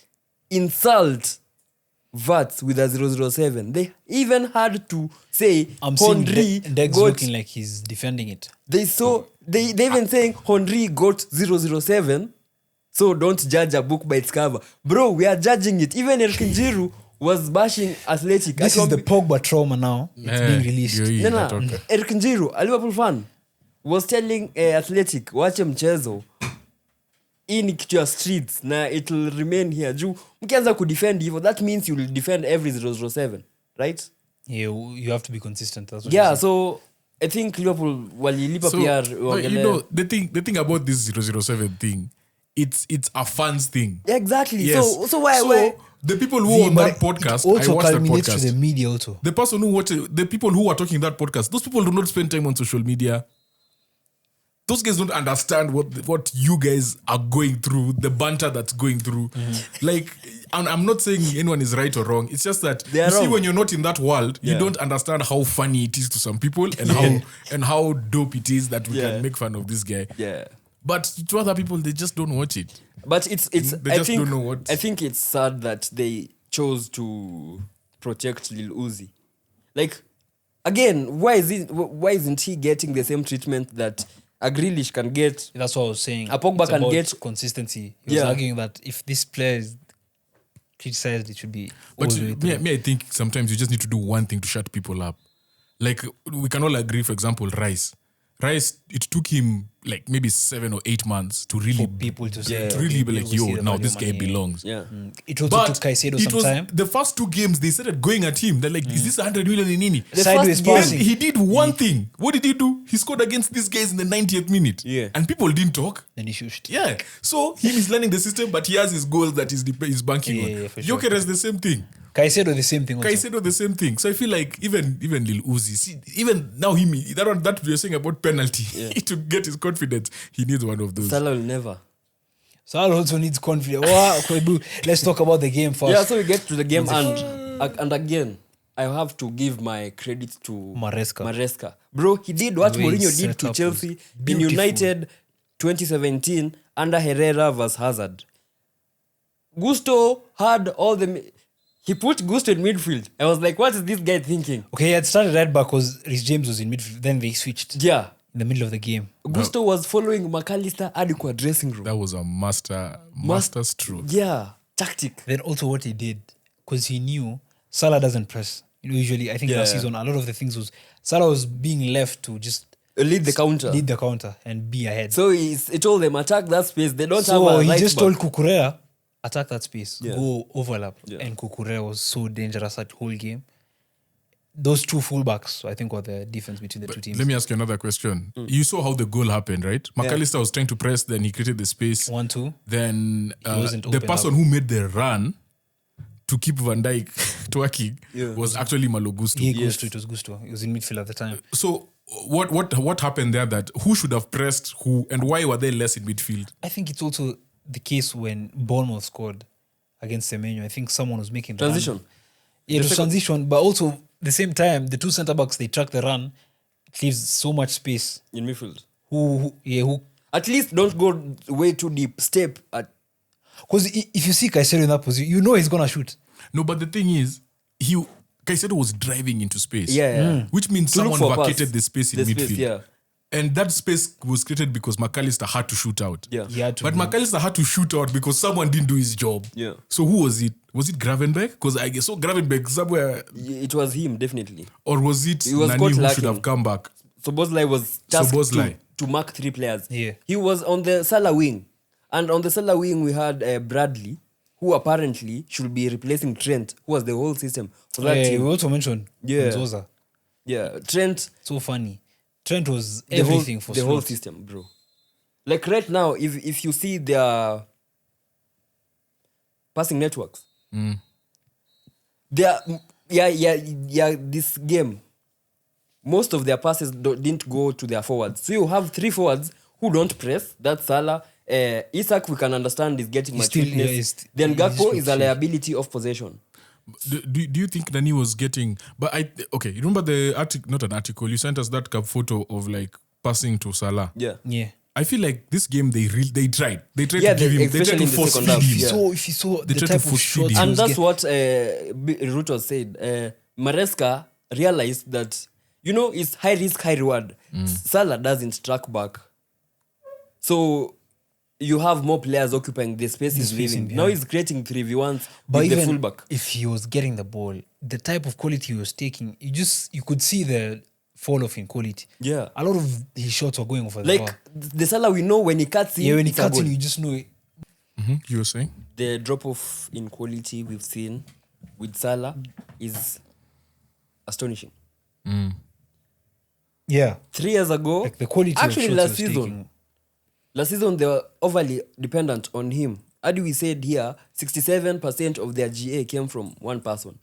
insult VATs with a 007. They even had to say I'm seeing Henry Ndegz got... looking like he's defending it. They even saying Henry got 007, so don't judge a book by its cover. Bro, we are judging it. Even El Kinjiru was bashing Athletic. This is the Pogba trauma now. It's being released. Eric Njiru, a Liverpool fan, was telling Athletic, wache mchezo. Hii ni kitu ya streets na it will remain here. Juu mkianza kudefend hivyo, that means you will defend every 007, right? Yeah, you have to be consistent. That's what Yeah, so I think Liverpool walilipa PR. The thing about this 007 thing, it's a fans thing. Exactly. Yes. So why the people who on that podcast, I also watched that culminates podcast. to the media also. The person who watched the people who are talking that podcast, those people do not spend time on social media. Those guys don't understand what you guys are going through, the banter that's going through. Like, I'm not saying anyone is right or wrong. It's just that you see, when you're not in that world, you don't understand how funny it is to some people and how dope it is that we can make fun of this guy. Yeah. But to other people, they just don't watch it. But it's They just don't know what. I think it's sad that they chose to protect Lil Uzi. Like, again, why isn't he getting the same treatment that a Grealish can get? That's what I was saying. A Pogba It's can about get consistency. He was arguing that if this player is criticized, it should be. But all the way through. I think sometimes you just need to do one thing to shut people up. Like, we can all agree, for example, Rice, it took him like maybe 7 or 8 months to really people to say, to really be okay, like, we see yo, the now value this of guy money. belongs. yeah. It also took Caicedo some time. The first 2 games they started going at him. They're like, is this 100 million in Nini? The Sideways first game, passing. He did one thing. What did he do? He scored against these guys in the 90th minute. Yeah. And people didn't talk. Then he shushed. Yeah. So he is learning the system, but he has his goals that he's banking on. Yeah, for sure. Joker has the same thing. Caicedo the same thing also. Caicedo the same thing. So I feel like even Lil Uzi, see, even now that you're saying about penalty, to get his confidence, he needs one of those. Salah will never. Salah also needs confidence. Let's talk about the game first. Yeah, so we get to the game and again, I have to give my credit to Maresca. Bro, he did what The way he Mourinho did set to up Chelsea was in beautiful. United 2017 under Herrera vs Hazard. Gusto had all the... He put Gusto in midfield. I was like, what is this guy thinking? Okay, he had started right back because Reece James was in midfield. Then they switched Yeah. in the middle of the game. Gusto was following McAllister adequate dressing room. That was a master stroke. Yeah. Tactic. Then also what he did, because he knew Salah doesn't press. Usually, I think last season, a lot of the things was Salah was being left to just Lead the counter. And be ahead. So he told them, attack that space. They don't have So a he right just back. told Kukurea, attack that space, Yeah. go overlap. Yeah. And Kukurea was so dangerous that whole game. Those 2 fullbacks, I think, were the difference between the 2 teams. Let me ask you another question. You saw how the goal happened, right? McAllister was trying to press, then he created the space. 1-2. Then wasn't the open person up. who made the run to keep Van Dijk twerking was actually Malo Gusto. It was Gusto. He was in midfield at the time. So what happened there? That who should have pressed who, and why were they less in midfield? I think it's also the case when Bournemouth scored against Semenyo. I think someone was making the Transition. run. Yeah, it was transition, but also the same time, the 2 centre backs, they track the run. It leaves so much space. In midfield. Who? At least don't go way too deep. Step at... Because if you see Caicedo in that position, you know he's gonna shoot. No, but the thing is, Caicedo was driving into space. Yeah. Which means To look someone for a vacated pass. the space in midfield. Yeah. And that space was created because McAllister had to shoot out. Yeah. He had to But move. McAllister had to shoot out because someone didn't do his job. Yeah. So who was it? Was it Gravenberg? Because I saw Gravenberg somewhere. It was him, definitely. Or was it He was Nani caught who lacking. should have come back? So Bosley was tasked Szoboszlai. to mark 3 players. Yeah. He was on the Salah wing. And on the Salah wing, we had Bradley, who apparently should be replacing Trent, who was the whole system for that We team. also mentioned Zoza. Yeah, Trent... So funny. Trent was the whole- everything for the whole Slot. system, bro. Like right now, if you see their passing networks, this game, most of their passes didn't go to their forwards. So you have 3 forwards who don't press. That's Salah. Isak, we can understand, is getting He's much still- fitness. yeah, he's- Then he's Gakpo is a still- liability of possession. Do you think Nani was getting? But you remember the article? Not an article. You sent us that cup photo of like passing to Salah. Yeah. Yeah. I feel like this game they tried. They tried Yeah, to give him. They tried especially to in the force second feed half, him. yeah. If you saw They the tried to type of force feed shots him. he And was that's getting- what Rutto said. Maresca realized that, it's high risk, high reward. Salah doesn't track back. So you have more players occupying the space he's space in leaving. Now behind. he's creating 3v1s But with the even fullback. if he was getting the ball, the type of quality he was taking, you could see the fall off in quality. Yeah. A lot of his shots were going over the bar. Like the Salah we know when he cuts in. Yeah, when he it's a cuts in, goal. you just know it. You were saying? The drop off in quality we've seen with Salah is astonishing. Yeah. 3 years ago, Like the quality actually of shots last he was season, taking. last season they were overly dependent on him. As we said here, 67% of their GA came from one person.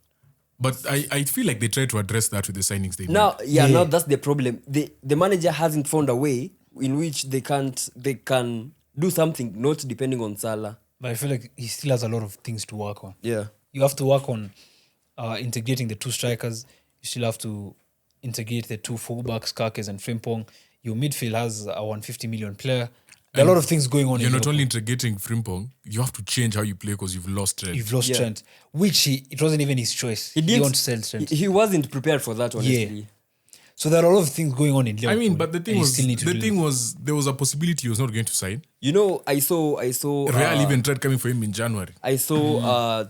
But I feel like they tried to address that with the signings they Now, made. now that's the problem. The manager hasn't found a way in which they can do something not depending on Salah. But I feel like he still has a lot of things to work on. Yeah. You have to work on integrating the 2 strikers. You still have to integrate the 2 fullbacks, Kakes and Frimpong. Your midfield has a 150 million player. There are a lot of things going on. You're in not Liverpool. only integrating Frimpong, you have to change how you play because you've lost Trent. You've lost Yeah. Trent, which it wasn't even his choice. He didn't- wants to sell Trent. He wasn't prepared for that, honestly. So there are a lot of things going on in Liverpool. I mean, but the and thing you was, still need to do them. there was a possibility he was not going to sign. You know, I saw Real even tried coming for him in January. I saw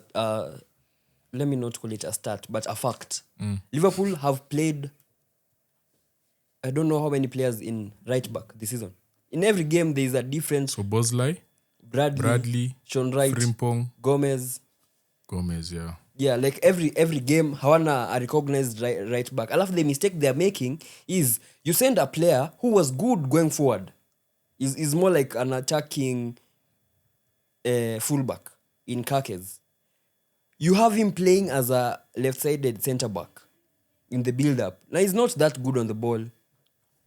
let me not call it a stat, but a fact. Liverpool have played I don't know how many players in right back this season. In every game there is a different So Bosley, Bradley, Sean Wright, Frimpong, Gomez. yeah. Yeah, like every game, hawana a recognized right back. I love the mistake they're making is you send a player who was good going forward. Is more like an attacking fullback in Kakes. You have him playing as a left-sided centre back in the build-up. Now he's not that good on the ball,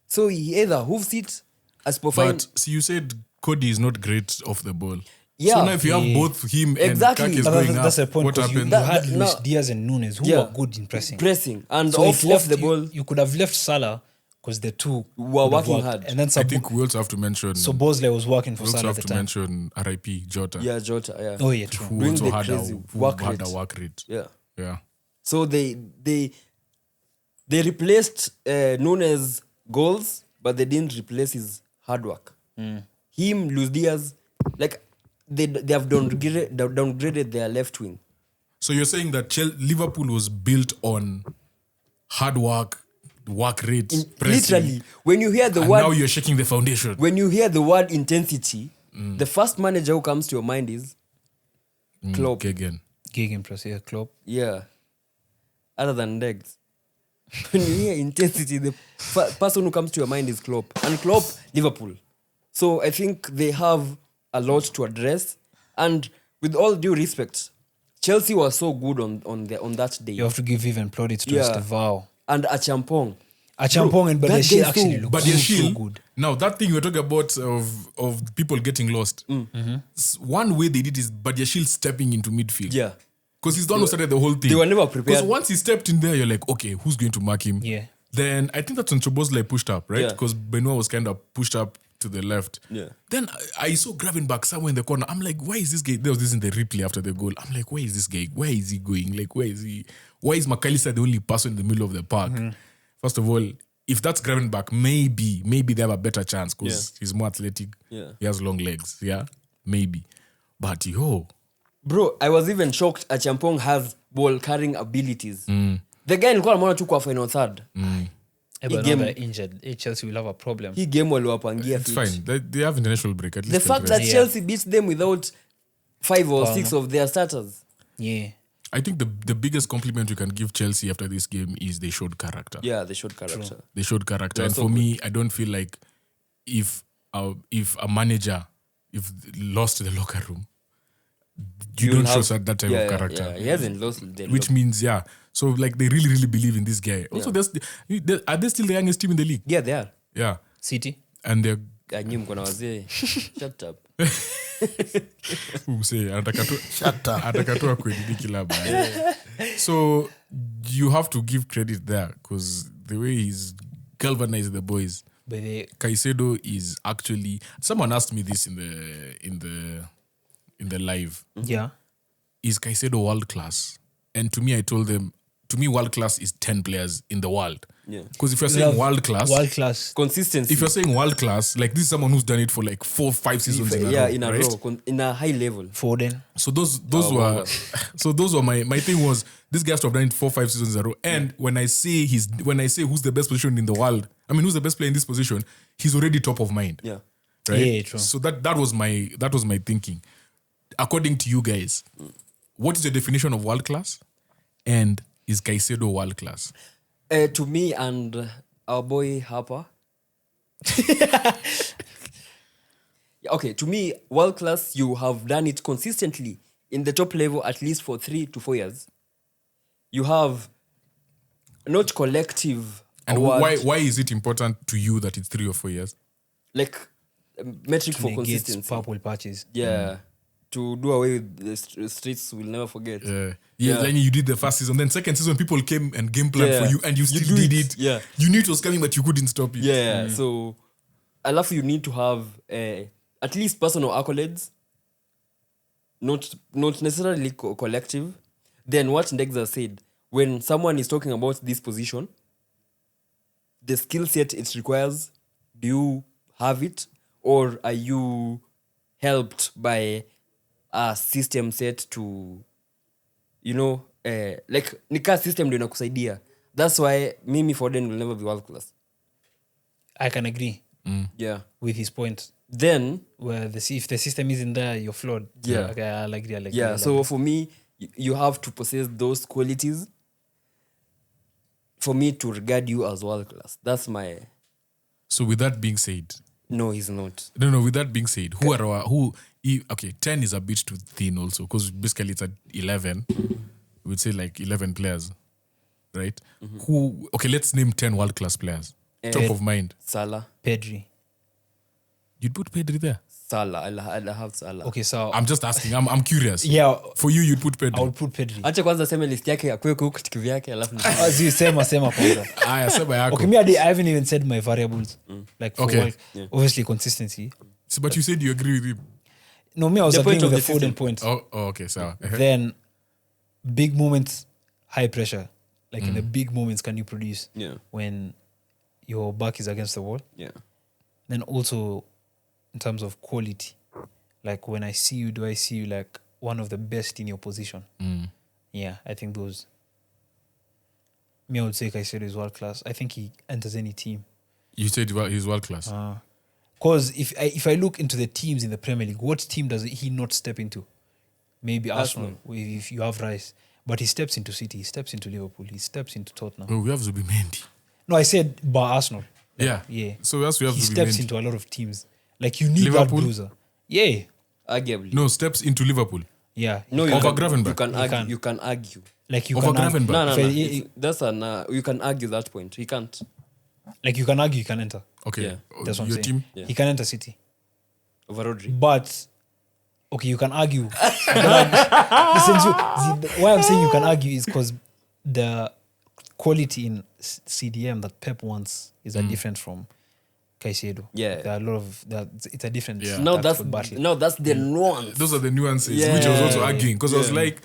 so he either hoofs it as profile. But see, you said Cody is not great off the ball. Yeah. So now if you have both him Exactly. and Kakes But going that's up, the point, what because you happens? had That- Luis no. Diaz and Nunes who Yeah. were good in pressing. And So off the ball. You could have left Salah because the two Were would have working worked. hard. And then I think we also have to mention. so Bosley was working for we also Salah at have the to time. mention R.I.P. Jota, Yeah, Jota. Yeah. Oh yeah, true. who Doing also the had crazy a work rate. work rate. Yeah. Yeah. So they replaced Nunes' goals, but they didn't replace his hard work. Him, Luis Diaz, like they have downgraded their left wing. So you're saying that Liverpool was built on hard work rate, pressing, Literally, when you hear the and word, now you're shaking the foundation. when you hear the word intensity, the first manager who comes to your mind is Klopp. Again. Gegenpress, yeah, Klopp. Yeah. Other than Ndegz. When you hear intensity, the person who comes to your mind is Klopp. And Klopp, Liverpool. So I think they have a lot to address. And with all due respect, Chelsea was so good on that day. You have to give even plaudits to Yeah. Estevao. And Achampong. Achampong and that Badeshil guy's actually so- look But so, Yashil, good. now that thing you were talking about of people getting lost, one way they did is Badiashile stepping into midfield. Yeah. Because he's the one who started the whole thing. They were never prepared. Because once he stepped in there, you're like, okay, who's going to mark him? Yeah. Then I think that's when Choboslai pushed up, right? Yeah. Because Benoit was kind of pushed up to the left. Yeah. Then I saw Gravenberch somewhere in the corner. I'm like, why is this guy? There was this in the replay after the goal. I'm like, where is this guy? Where is he going? Like, where is he? Why is McAllister the only person in the middle of the park? First of all, if that's Gravenberch, maybe they have a better chance because he's more athletic. Yeah. He has long legs. Yeah, maybe. But Bro, I was even shocked Achampong has ball carrying abilities. The guy nilikuwa namuona tu kwa final third. Yeah, but now they're injured. Chelsea will have a problem. Hii game waliwapangia it's fit. fine. They have international break. At least The they'll fact that rest. Chelsea beat them without 5 or 6 of their starters. Yeah. I think the biggest compliment you can give Chelsea after this game is they showed character. Yeah, they showed character. They showed character. They And were so for me, I don't feel like if a manager lost the locker room, you don't show that type of character. Yeah, he hasn't lost the Which means, so like they really, really believe in this guy. Also, are they still the youngest team in the league? Yeah, they are. Yeah. City. And they're Nyinyi mko na wazee. Shut up. atakatoa kwenye kila baada. So you have to give credit there because the way he's galvanized the boys. But Caicedo is actually. Someone asked me this in the live. yeah. Is Caicedo world class? And to me, I told them to me, world class is 10 players in the world. Yeah. Because if you're saying world class, consistency. if you're saying world class, like this is someone who's done it for like 4-5 seasons in a row. In a right? row, in a high level. Foden. So those were my thing was this guy has to have done it 4-5 seasons in a row. And when I say who's the best position in the world, I mean who's the best player in this position, he's already top of mind. Yeah. Right? Yeah, true. So that was my thinking. According to you guys, what is the definition of world class? And is Caicedo world class? To me and our boy Harper. Okay, to me, world class, you have done it consistently in the top level at least for 3 to 4 years. You have not collective. And award, why is it important to you that it's 3 or 4 years? like metric for Negates consistency? purple patches. Yeah. To do away with the streets we'll never forget. Then you did the first season. Then second season, people came and game planned for you, and you still did it. Yeah. You knew it was coming, but you couldn't stop it. Yeah. So, I love you need to have at least personal accolades, not necessarily collective. Then what Ndegz said, when someone is talking about this position, the skill set it requires, do you have it, or are you helped by a system set to, like nika system ndio inakusaidia. That's why Mimi Foden will never be world class. I can agree Yeah. with his point. Then Where if the system isn't there, you're flawed. Yeah. Okay, I'll agree. yeah, so for me, you have to possess those qualities for me to regard you as world class. That's my. So with that being said, No, he's not. no. With that being said, okay, 10 is a bit too thin also because basically it's at 11. We'd say like 11 players, right? Let's name 10 world class players. Top of mind. Salah. Pedri. You'd put Pedri there. I'll have Salah. Okay, so I'm just asking. I'm curious. yeah, For you, you'd put Pedri. I would put Pedri. Acha kwanza sema list yake ya kweko huko kitu vyake alafu Sema kwanza. Aya, sema yako. Okay, me I haven't even said my variables. Like for Okay. work, obviously consistency. So, but you said you agree with him. No, me I was The agreeing point with of the the Foden system. point. Oh, okay, so. Then big moments, high pressure. Like in the big moments, can you produce? Yeah. When your back is against the wall. Yeah. Then also in terms of quality, like when I see you, do I see you like one of the best in your position? Yeah, I think those. Me, I would say Caicedo is world class. I think he enters any team. You said he's world class. Because if I look into the teams in the Premier League, what team does he not step into? Maybe Arsenal, if you have Rice. But he steps into City, he steps into Liverpool, he steps into Tottenham. Oh, we have Zubimendi. No, I said by Arsenal. Yeah. So we have he Zubimendi. steps into a lot of teams. Like you need Liverpool? that bruiser. Yeah. Arguably. No, steps into Liverpool. Yeah. No, Over Gravenberch. You can argue. Like you Over can argue. Gravenberch. No. If I- That's you can argue that point. He can't. Like you can argue, you can enter. Okay. Yeah. That's what I'm Your saying. team? Yeah. He can enter City. Over Rodri. But okay, you can argue. Why I'm saying you can argue is because the quality in CDM that Pep wants is a different from Caicedo. Yeah. There are a lot of it's a different. Yeah. No, tactical battle. that's the nuance. Those are the nuances, Yeah. which I was also arguing. Because I was like,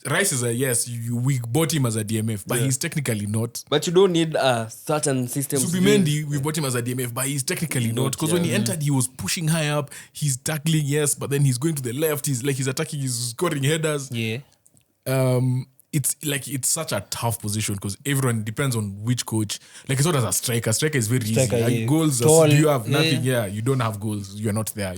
Rice is we bought him as a DMF, but he's technically not. But you don't need a certain system. Zubimendi, we bought him as a DMF, but he's technically not. Because when he entered, he was pushing high up. He's tackling, yes, but then he's going to the left. He's attacking, he's scoring headers. Yeah. It's such a tough position because everyone depends on which coach. Like it's not as a striker. Striker is very Striker, easy. Like, yeah. goals, Tall, do you have yeah. nothing? Yeah, you don't have goals. You're not there,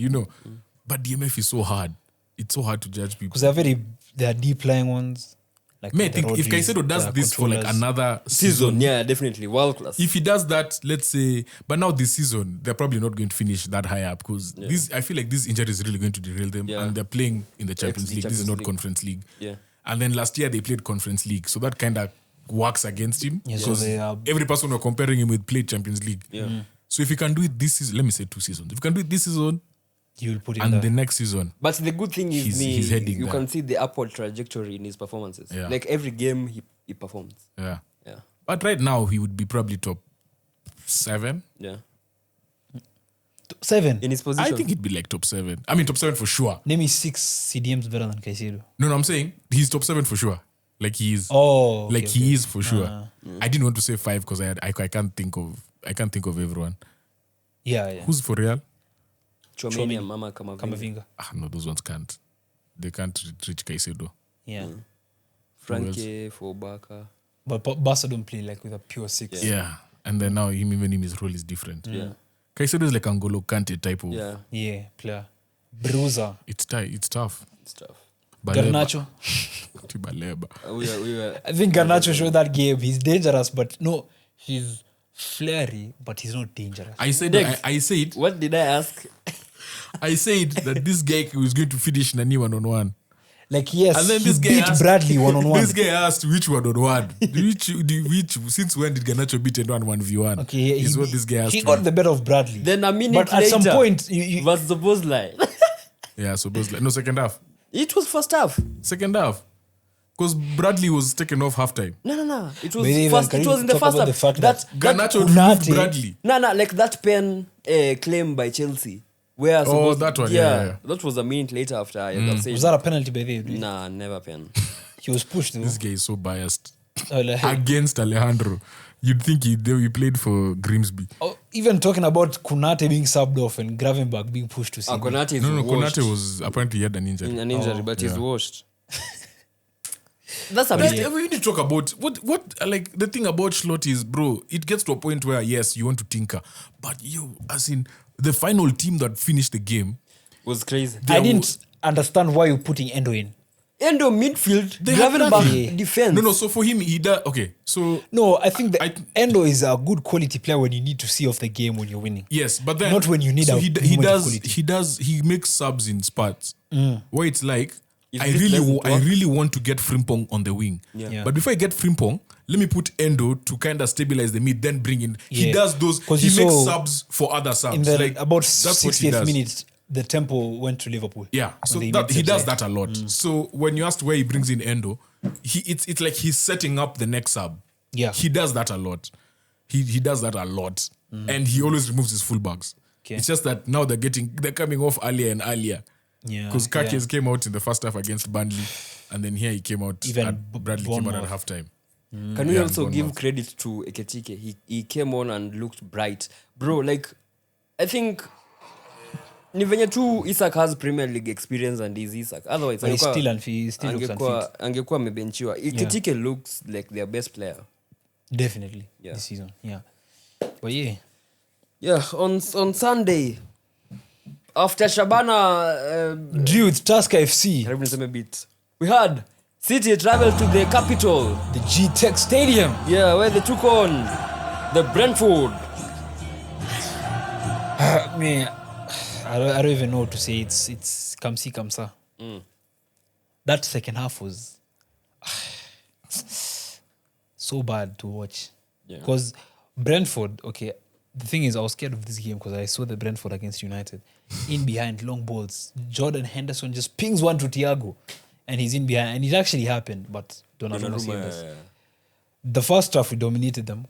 But DMF is so hard. It's so hard to judge people. Because they're deep lying ones. Like May I the think if Rodris, Caicedo does the this for like controllers. another Season, yeah, definitely. World class. if he does that, let's say, but now this season, they're probably not going to finish that high up because I feel like this injury is really going to derail them. Yeah. And they're playing in the Champions the League. This is Champions not League. Conference League. Yeah. And then last year they played Conference League. So that kind of works against him. Yeah, so because they are- every person we're comparing him with played Champions League. Yeah. So if he can do it this season, let me say 2 seasons. If he can do it this season You'll put him and there. the next season, But the good thing is He's heading you there. can see the upward trajectory in his performances. Yeah. Like every game he performs. yeah. Yeah. But right now he would be probably top 7. Yeah. 7. In his position. I think he'd be like top 7. I mean top 7 for sure. Name me 6 CDMs better than Caicedo. No, I'm saying he's top 7 for sure. Like he is. Oh, okay, like he okay. is for sure. I didn't want to say 5 because I can't think of everyone. Yeah. Who's for Real? Chomeni and Mama Kamavinga. Kamavinga. No, those ones can't. They can't reach Caicedo. Yeah. Frankie for Baka. But Barca don't play like with a pure 6. Yeah. And then now even his role is different. Yeah. Caicedo is like Angolo Kante type of. Yeah. Player. Bruiser. It's tough. It's tough. Garnacho. Baleba. We were I think Garnacho showed that game. He's dangerous, but no, he's flary, but he's not dangerous. I said What did I ask? I said that this guy was going to finish Nani 1-on-1. Like, yes, And then he this guy beat asked, Bradley 1-on-1. This guy asked which 1-on-1. which since when did Garnacho beat anyone 1v1? Okay, is what this guy asked. He got the better of Bradley. Then a minute but later, at some point, you was the boss line. Yeah, so like, no, second half. It was first half. Second half. Because Bradley was taken off halftime. No. It was Maybe first. can It you was in the talk first about half. the fact that Garnacho Konate- removed Bradley. No, like that pen claim by Chelsea. Where that one, yeah. That was a minute later after I had said. was that a penalty by the way? Nah, never pen. He was pushed. Though. This guy is so biased. Like- Against Alejandro. You'd think he played for Grimsby. Oh, even talking about Konate being subbed off and Gravenberg being pushed to CB. Konate is No, washed. Konate was apparently he had an injury. in an injury, but he's yeah. washed. That's a But bit. we need to talk about what like the thing about Schlott is, bro, it gets to a point where yes, you want to tinker, but as in the final team that finished the game, Was crazy. I didn't understand why you're putting Endo in. Endo midfield, They had Gravenberg nothing. defense. no, so for him he does okay. So No, I think Endo is a good quality player when you need to see off the game when you're winning. yes, but then Not when you need so a he moment of quality. he makes subs in spurts where it's like If I this doesn't work- really want to get Frimpong on the wing. Yeah. But before I get Frimpong, let me put Endo to kind of stabilize the mid, then bring in. He Yeah. does those. 'Cause He you makes saw subs for other subs. In the like, about that's what he 60th does. minute, the tempo went to Liverpool. Yeah, so When they that, made he does subs, that a lot. So when you asked where he brings in Endo, it's like he's setting up the next sub. Yeah. He does that a lot. He does that a lot. And he always removes his fullbacks. Okay. It's just that now they're coming off earlier and earlier. Yeah, Because Kakes yeah. came out in the first half against Burnley, and then here he came out. Even Bradley came out at Bournemouth. halftime. Can we Yeah, also give Bournemouth. credit to Eketike? He came on and looked bright. Bro, like, I think ni venye tu Isak has Premier League experience and is Isak. Otherwise, But he still looks unfit. angekuwa amebenchiwa. Eketike looks like their best player. Definitely Yeah. this season. Yeah. But yeah. Yeah, on Sunday, after Shabana, Drew with Tusker FC, karibu niseme bit, we had City travel to the capital. the G-Tech Stadium. Yeah, where they took on the Brentford. Man, I don't even know what to say. It's kamsi kamsa. That second half was so bad to watch. Yeah. Because Brentford, okay, the thing is, I was scared of this game because I saw the Brentford against United. In behind, long balls. Jordan Henderson just pings one to Thiago and he's in behind. And it actually happened, but Donnarumma saved us. The first half, we dominated them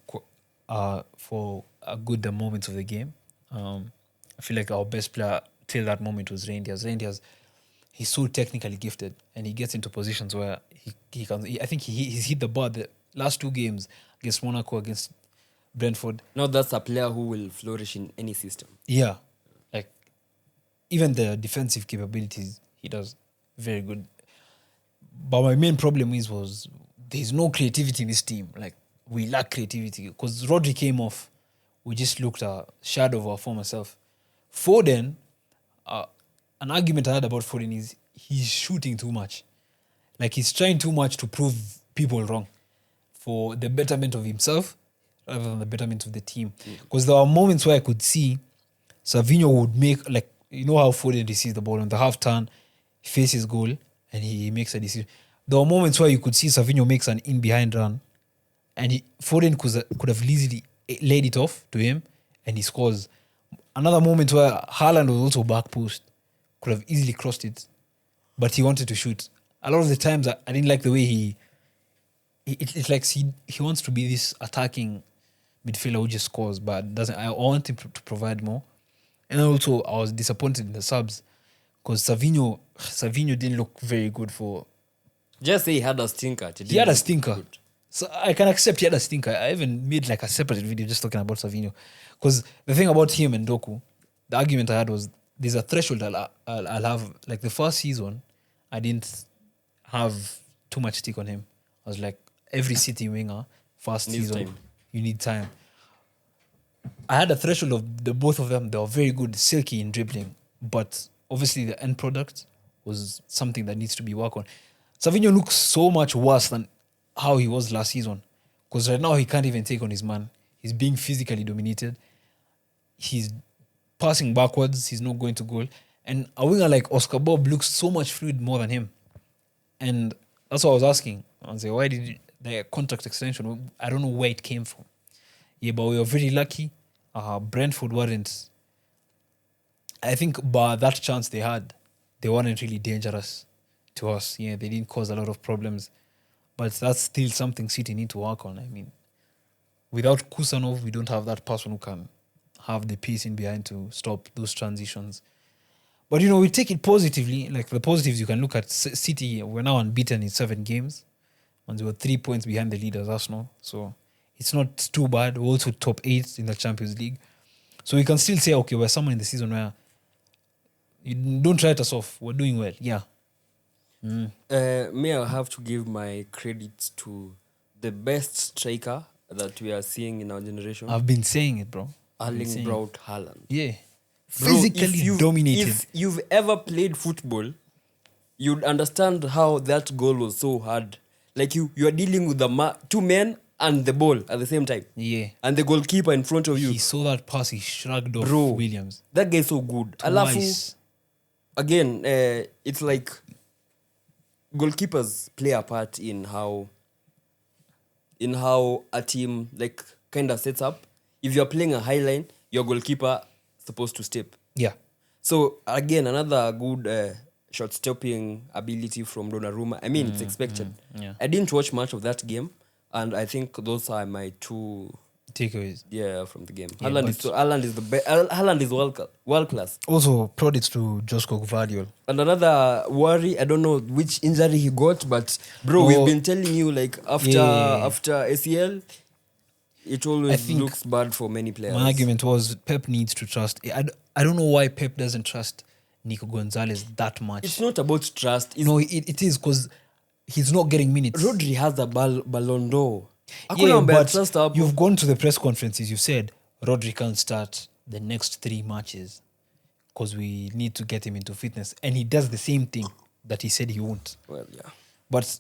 for a good moments of the game. I feel like our best player till that moment was Reindeers. Reindeers, he's so technically gifted and he gets into positions where he can. I think he's hit the bar the last two games against Monaco, against Brentford. Now that's a player who will flourish in any system. Yeah. Like, even the defensive capabilities, he does very good. But my main problem was there's no creativity in this team. Like, we lack creativity. Because Rodri came off, we just looked a shadow of our former self. Foden, an argument I had about Foden is he's shooting too much. Like, he's trying too much to prove people wrong for the betterment of himself rather than the betterment of the team. Because there are moments where I could see Savinho would make, like, you know how Foden receives the ball on the half turn, he faces goal, and he makes a decision. There are moments where you could see Savinho makes an in-behind run, and Foden could have easily laid it off to him, and he scores. Another moment where Haaland was also back post, could have easily crossed it, but he wanted to shoot. A lot of the times, I didn't like the way it's like he wants to be this attacking midfielder who just scores, but doesn't. I want him to provide more. And also, I was disappointed in the subs because Savinho didn't look very good for Just say he had a stinker. He had a stinker. So I can accept he had a stinker. I even made like a separate video just talking about Savinho. Because the thing about him and Doku, the argument I had was there's a threshold I'll have. Like the first season, I didn't have too much stick on him. I was like, every City winger, first Needs season, time. you need time. I had a threshold of the both of them. They were very good, silky in dribbling. But obviously the end product was something that needs to be worked on. Savinho looks so much worse than how he was last season. Because right now he can't even take on his man. He's being physically dominated. He's passing backwards. He's not going to goal. And a winger like Oscar Bob looks so much fluid more than him. And that's what I was asking. I was like, why did the contract extension, I don't know where it came from. Yeah, but we were very lucky. Brentford weren't. I think by that chance they had, they weren't really dangerous to us. Yeah, they didn't cause a lot of problems. But that's still something City need to work on. I mean, without Kusanov, we don't have that person who can have the pace in behind to stop those transitions. But, we take it positively. Like the positives, you can look at City. We're now unbeaten in 7 games. And we were 3 points behind the leaders, Arsenal. So it's not too bad. We're also top 8 in the Champions League. So we can still say, okay, we're somewhere in the season where you don't write us off. We're doing well. Yeah. May I have to give my credits to the best striker that we are seeing in our generation, I've been saying it, bro. Erling Braut Haaland. Yeah. Bro, Physically dominated. If you've ever played football, you'd understand how that goal was so hard. Like you are dealing with the 2 men and the ball at the same time. Yeah. And the goalkeeper in front of you. He saw that pass, he shrugged off Bro, Williams. That guy's so good. Twice. Again, it's like goalkeepers play a part in how a team like kind of sets up. If you're playing a high line, your goalkeeper supposed to step. Yeah. So again, another good shot stopping ability from Donnarumma. I mean, it's expected. Yeah. I didn't watch much of that game, and I think those are my 2 Takeaways. from the game. Yeah, Haaland is the best. Haaland is world class. Also, plaudits to Josko Gvardiol. And another worry, I don't know which injury he got, but bro, we've been telling you like after ACL, it always looks bad for many players. My argument was Pep needs to trust. I don't know why Pep doesn't trust Nico Gonzalez that much. It's not about trust. It is because he's not getting minutes. Rodri has a Ballon d'Or. Yeah, but you've gone to the press conferences. You've said Rodri can't start the next 3 matches because we need to get him into fitness. And he does the same thing that he said he won't. Well, yeah. But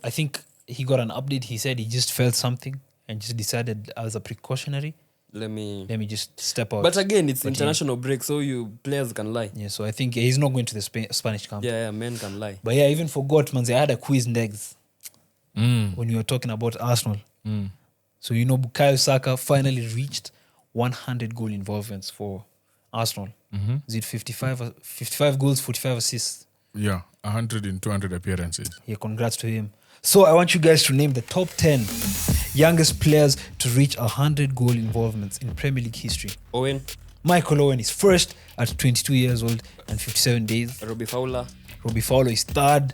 I think he got an update. He said he just felt something and just decided as a precautionary, let me just step out. But again, it's international break, so players can lie. Yeah, so I think he's not going to the Spanish camp. Yeah, men can lie. But yeah, I even forgot, man. I had a quiz Ndegz when we were talking about Arsenal. So Bukayo Saka finally reached 100 goal involvements for Arsenal. Is it 55 goals, 45 assists? Yeah, 100 in 200 appearances. Yeah, congrats to him. So I want you guys to name the top 10 youngest players to reach 100 goal involvements in Premier League history. Owen. Michael Owen is first at 22 years old and 57 days. Robbie Fowler. Robbie Fowler is third,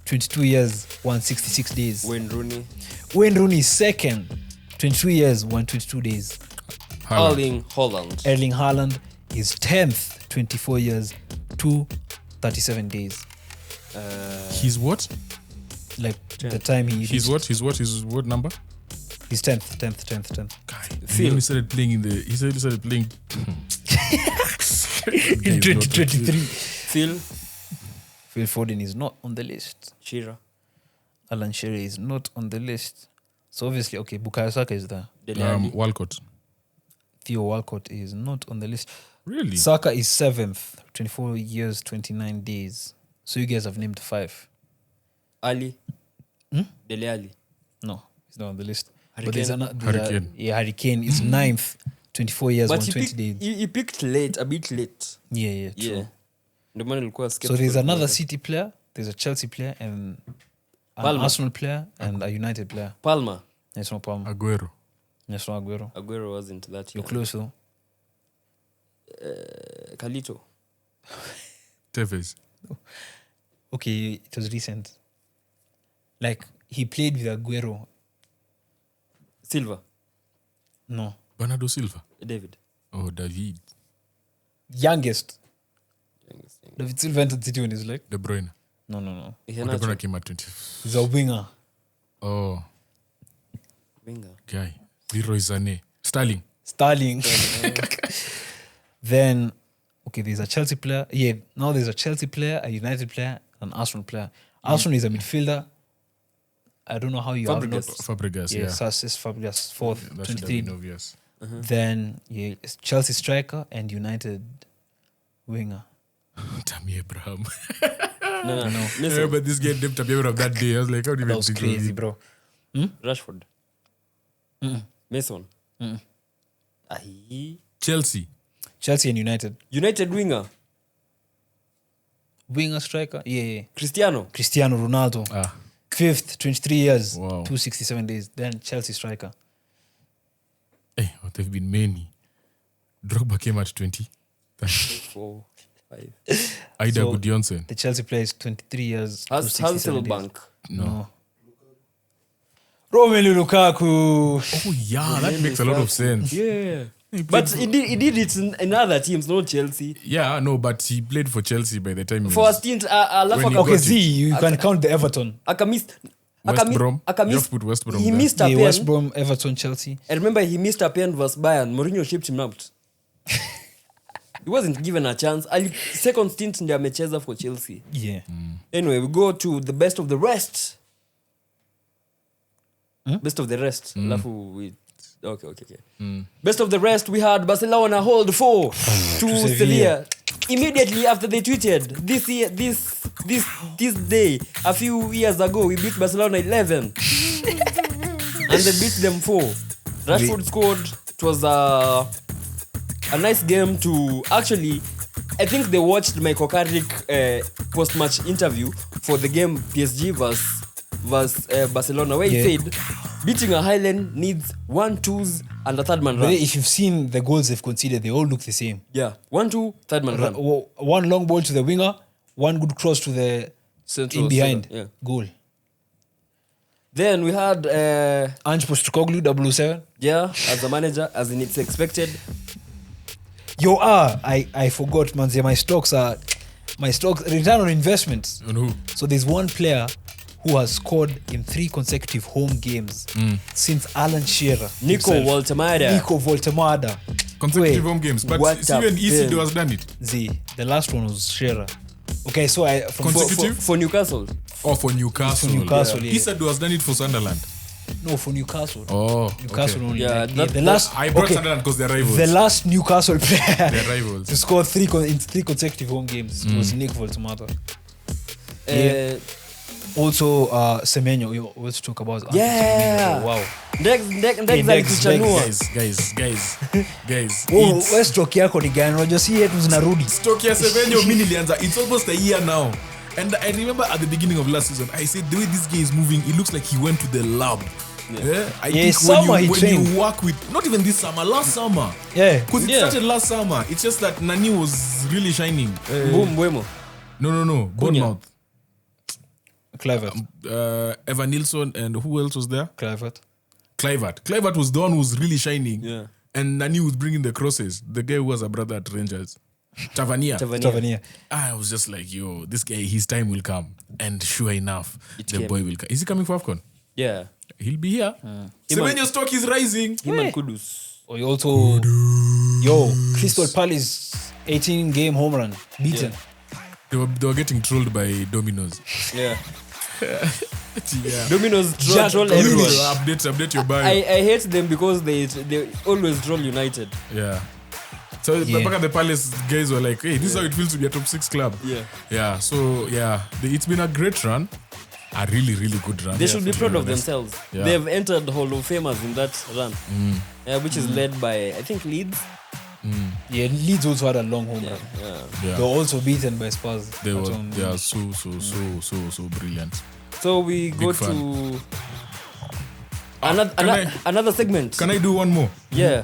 22 years, 166 days. Wayne Rooney. Wayne Rooney is second, 22 years, 122 days. Erling Haaland. Erling Haaland is 10th, 24 years, 237 days. He's what? Like the time He's what? His what number? He's 10th. Phil. He started playing he started playing in 2023. Phil Foden is not on the list. Shearer. Alan Shearer is not on the list. So obviously, okay, Bukayo Saka is there. Walcott. Theo Walcott is not on the list. Really? Saka is 7th, 24 years, 29 days. So you guys have named 5. Ali. Dele Ali. No, he's not on the list. Hurricane. But there's Hurricane. Hurricane is 9th, 24 years, But 120 days. he picked late, a bit late. Yeah, true. Yeah. Ndio maana nilikuwa So skeptical there's another about that. City player, there's a Chelsea player, and an Palmer. Arsenal player, and a United player. Palmer. It's not Palmer. Aguero. It's not Aguero. Aguero wasn't that You're young. close though. Carlito. Tevez. Okay, it was recent. Like, he played with Aguero. Silva. No. Bernardo Silva. David. Oh, David. Youngest. David Silva entered City when he's like... De Bruyne. No. Oh, De Bruyne came at 20. He's a winger. Oh. Winger. Guy. Leroy Sané. Sterling. Then, okay, there's a Chelsea player. Yeah, now there's a Chelsea player, a United player, an Arsenal player. Arsenal is a midfielder. I don't know how you have not... Fabregas, yeah. Sassis Fabregas, fourth, That should have 23. been obvious. Then, yeah, it's Chelsea striker and United winger. Tammy Abraham. No. I Listen, remember this guy named Tammy Abraham that day. I was like, how do you That even was think of crazy, it? bro. Rashford. Mason. Aye. Chelsea. Chelsea and United. United winger. Winger striker? Yeah. Cristiano. Cristiano Ronaldo. Ah. Fifth, 23 years, Wow. 267 days. Then Chelsea striker. Hey, oh, there have been many. Drogba came at 20. 4, 5. Aida So- Gudjonsen. The Chelsea player is 23 years, 267 days. Hasselbank. No. Romelu Lukaku. Oh, yeah, that makes a lot of sense. Yeah. He But played he did it in other teams, not Chelsea. Yeah, no, but he played for Chelsea by the time he For a was stint, When he Okay, got it. see, you can count the Everton. West West Brom. You have to put West Brom He there. missed a Yeah, pen. West Brom, Everton, Chelsea. I remember he missed a pen versus Bayern. Mourinho shipped him out. He wasn't given a chance. Second stint ndio amecheza for Chelsea. Yeah. Anyway, we go to the best of the rest. Best of the rest. Alafu we okay. Best of the rest, we had Barcelona hold 4 to Sevilla. Immediately after they tweeted this day a few years ago, we beat Barcelona 11 and they beat them 4. Rashford scored. It was a nice game to actually. I think they watched Michael Carrick post-match interview for the game PSG versus Barcelona, where he said beating a Highland needs 1-2s and a third man But run. if you've seen the goals they've conceded, they all look the same. Yeah, 1-2, third man run. One long ball to the winger, one good cross to the Central in behind. center, yeah. Goal. Then we had Ange Postecoglou, 007. as a manager, as in it's expected. I forgot, manze. My stocks return on investments. On who? So there's one player who has scored in 3 consecutive home games since Alan Shearer. Nico himself. Voltemade. Nico Voltemade. Consecutive Wait, home games. But what see a when ECD pen. has done it. The last one was Shearer. Okay, so Consecutive? For Newcastle. Oh, for Newcastle. For Newcastle, yeah. Isidro has done it for Sunderland. No, for Newcastle. Oh, Newcastle okay. only. Yeah, Like, that- the last. I brought okay, Sunderland because they're rivals. the last Newcastle player They're rivals. to score 3 consecutive home games was Nick Voltemade. Yeah. Also, Semenyo. Let's talk about. Yeah. Semenyo. Wow. Ndegz alituchanua. Guys. Oh, It's we stroke yako ni gani? Unajua si yetu zinarudi. stock ya Semenyo mini lianza. It's almost a year now. And I remember at the beginning of last season, I said the way this guy is moving, it looks like he went to the lab. Yeah. I think summer he when trained. you work with, not even this summer, last summer. Yeah. Because it started last summer. It's just that Nani was really shining. Mbwemo. No. Bournemouth. Kluivert. Evan Nilsson and who else was there? Kluivert. Kluivert was the one who was really shining. Yeah. And Nani was bringing the crosses. The guy who was a brother at Rangers. Tavernier. Tavernier. I was just like, yo, this guy, his time will come. And sure enough, the came. boy will come. Is he coming for AFCON? Yeah. He'll be here. Semenyo stock is rising. Him and Kudus. Or you also. Yo, Crystal Palace 18-game home run. Beaten. They were getting trolled by Domino's. Yeah. Yeah. Domino's Jack troll Domino's. everyone. Update your bio. I hate them because they always troll United. Yeah. So Yeah. back at the Palace, guys were like, hey, this is how it feels to be a top 6 club. Yeah. Yeah. So, yeah, it's been a great run. A really, really good run. They should be to proud of honest. themselves. Yeah. They've entered Hall of Famers in that run, which is led by, I think, Leeds. Yeah, Leeds also had a long home run. Yeah. Yeah. They were also beaten by Spurs. They at were home. they are so brilliant. So we go fan. to Can another segment. Can I do one more? Yeah.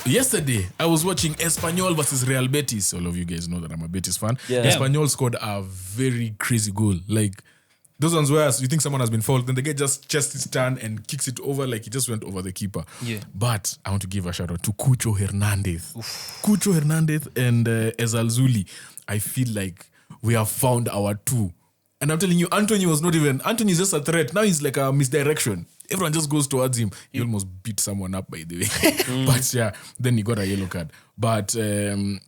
Yesterday, I was watching Espanyol versus Real Betis. All of you guys know that I'm a Betis fan. Yeah. Espanyol scored a very crazy goal. Like, Those ones where you think someone has been fouled, then the guy just chests his turn and kicks it over like he just went over the keeper. Yeah. But I want to give a shout out to Cucho Hernandez. Cucho Hernandez and Ezal Zuli. I feel like we have found our two. And I'm telling you, Anthony is just a threat. Now he's like a misdirection. Everyone just goes towards him. He almost beat someone up, by the way. But yeah, then he got a yellow card. But I'm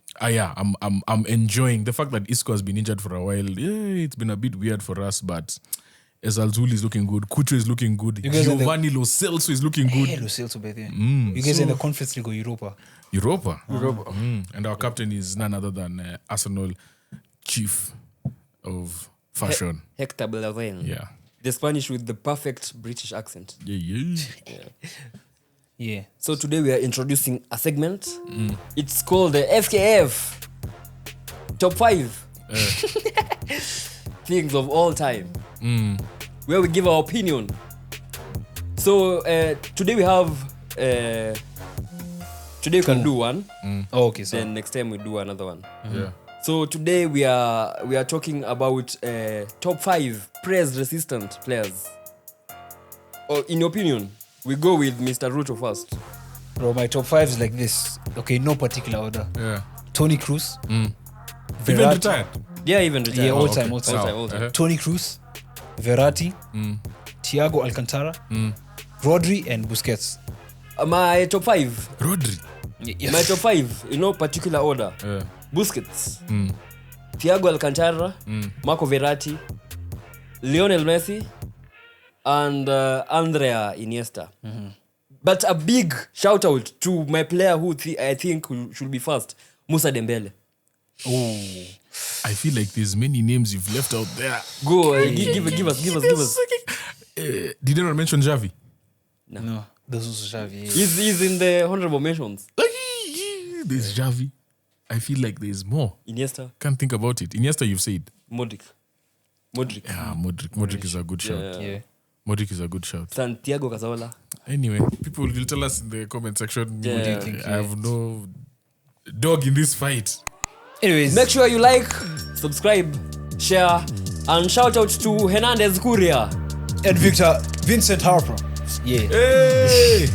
enjoying the fact that Isco has been injured for a while. Yeah, it's been a bit weird for us, but Ezal Zuli is looking good. Cucho is looking good. Giovanni Lo Celso is looking good. Lo Celso, by the way. You guys are in the Conference League or Europa? Europa. And our captain is none other than Arsenal chief of fashion. Hector Bellerin. Yeah. The Spanish with the perfect British accent. Yeah. So today we are introducing a segment. It's called the FKF Top 5 Things of All Time, where we give our opinion. So today we have today we can do one. Oh, okay. So Then next time we do another one. Yeah. So today we are talking about top 5 press-resistant players. Or in your opinion, we go with Mr. Rutto first. bro, my top 5 is like this. Okay, no particular order. Yeah. Tony Cruz. Even Verratti. retired. Yeah, even retired. Yeah, all okay. time. All time. Tony Cruz, Verratti, Thiago Alcantara, Rodri, and Busquets. My top 5. Rodri. Yes. My top 5 in no particular order. Yeah. Busquets, Thiago Alcantara, Marco Verratti, Lionel Messi, and Andrea Iniesta. But a big shout out to my player who I think should be first, Moussa Dembele. I feel like there's many names you've left out there. Go, give us. Did anyone mention Xavi? No, this was Xavi. He's in the honorable mentions. There's Xavi. I feel like there's more. Iniesta, Can't think about it. Iniesta, you've said. Modric. Yeah, Modric is a good shout. Yeah. Modric is a good shout. Santiago Cazorla. Anyway, people will tell us in the comment section. Yeah. What do you think? I have no dog in this fight. Anyways, Make sure you like, subscribe, share, and shout out to Hernandez Courier. and Vincent Harper. Yeah. Hey!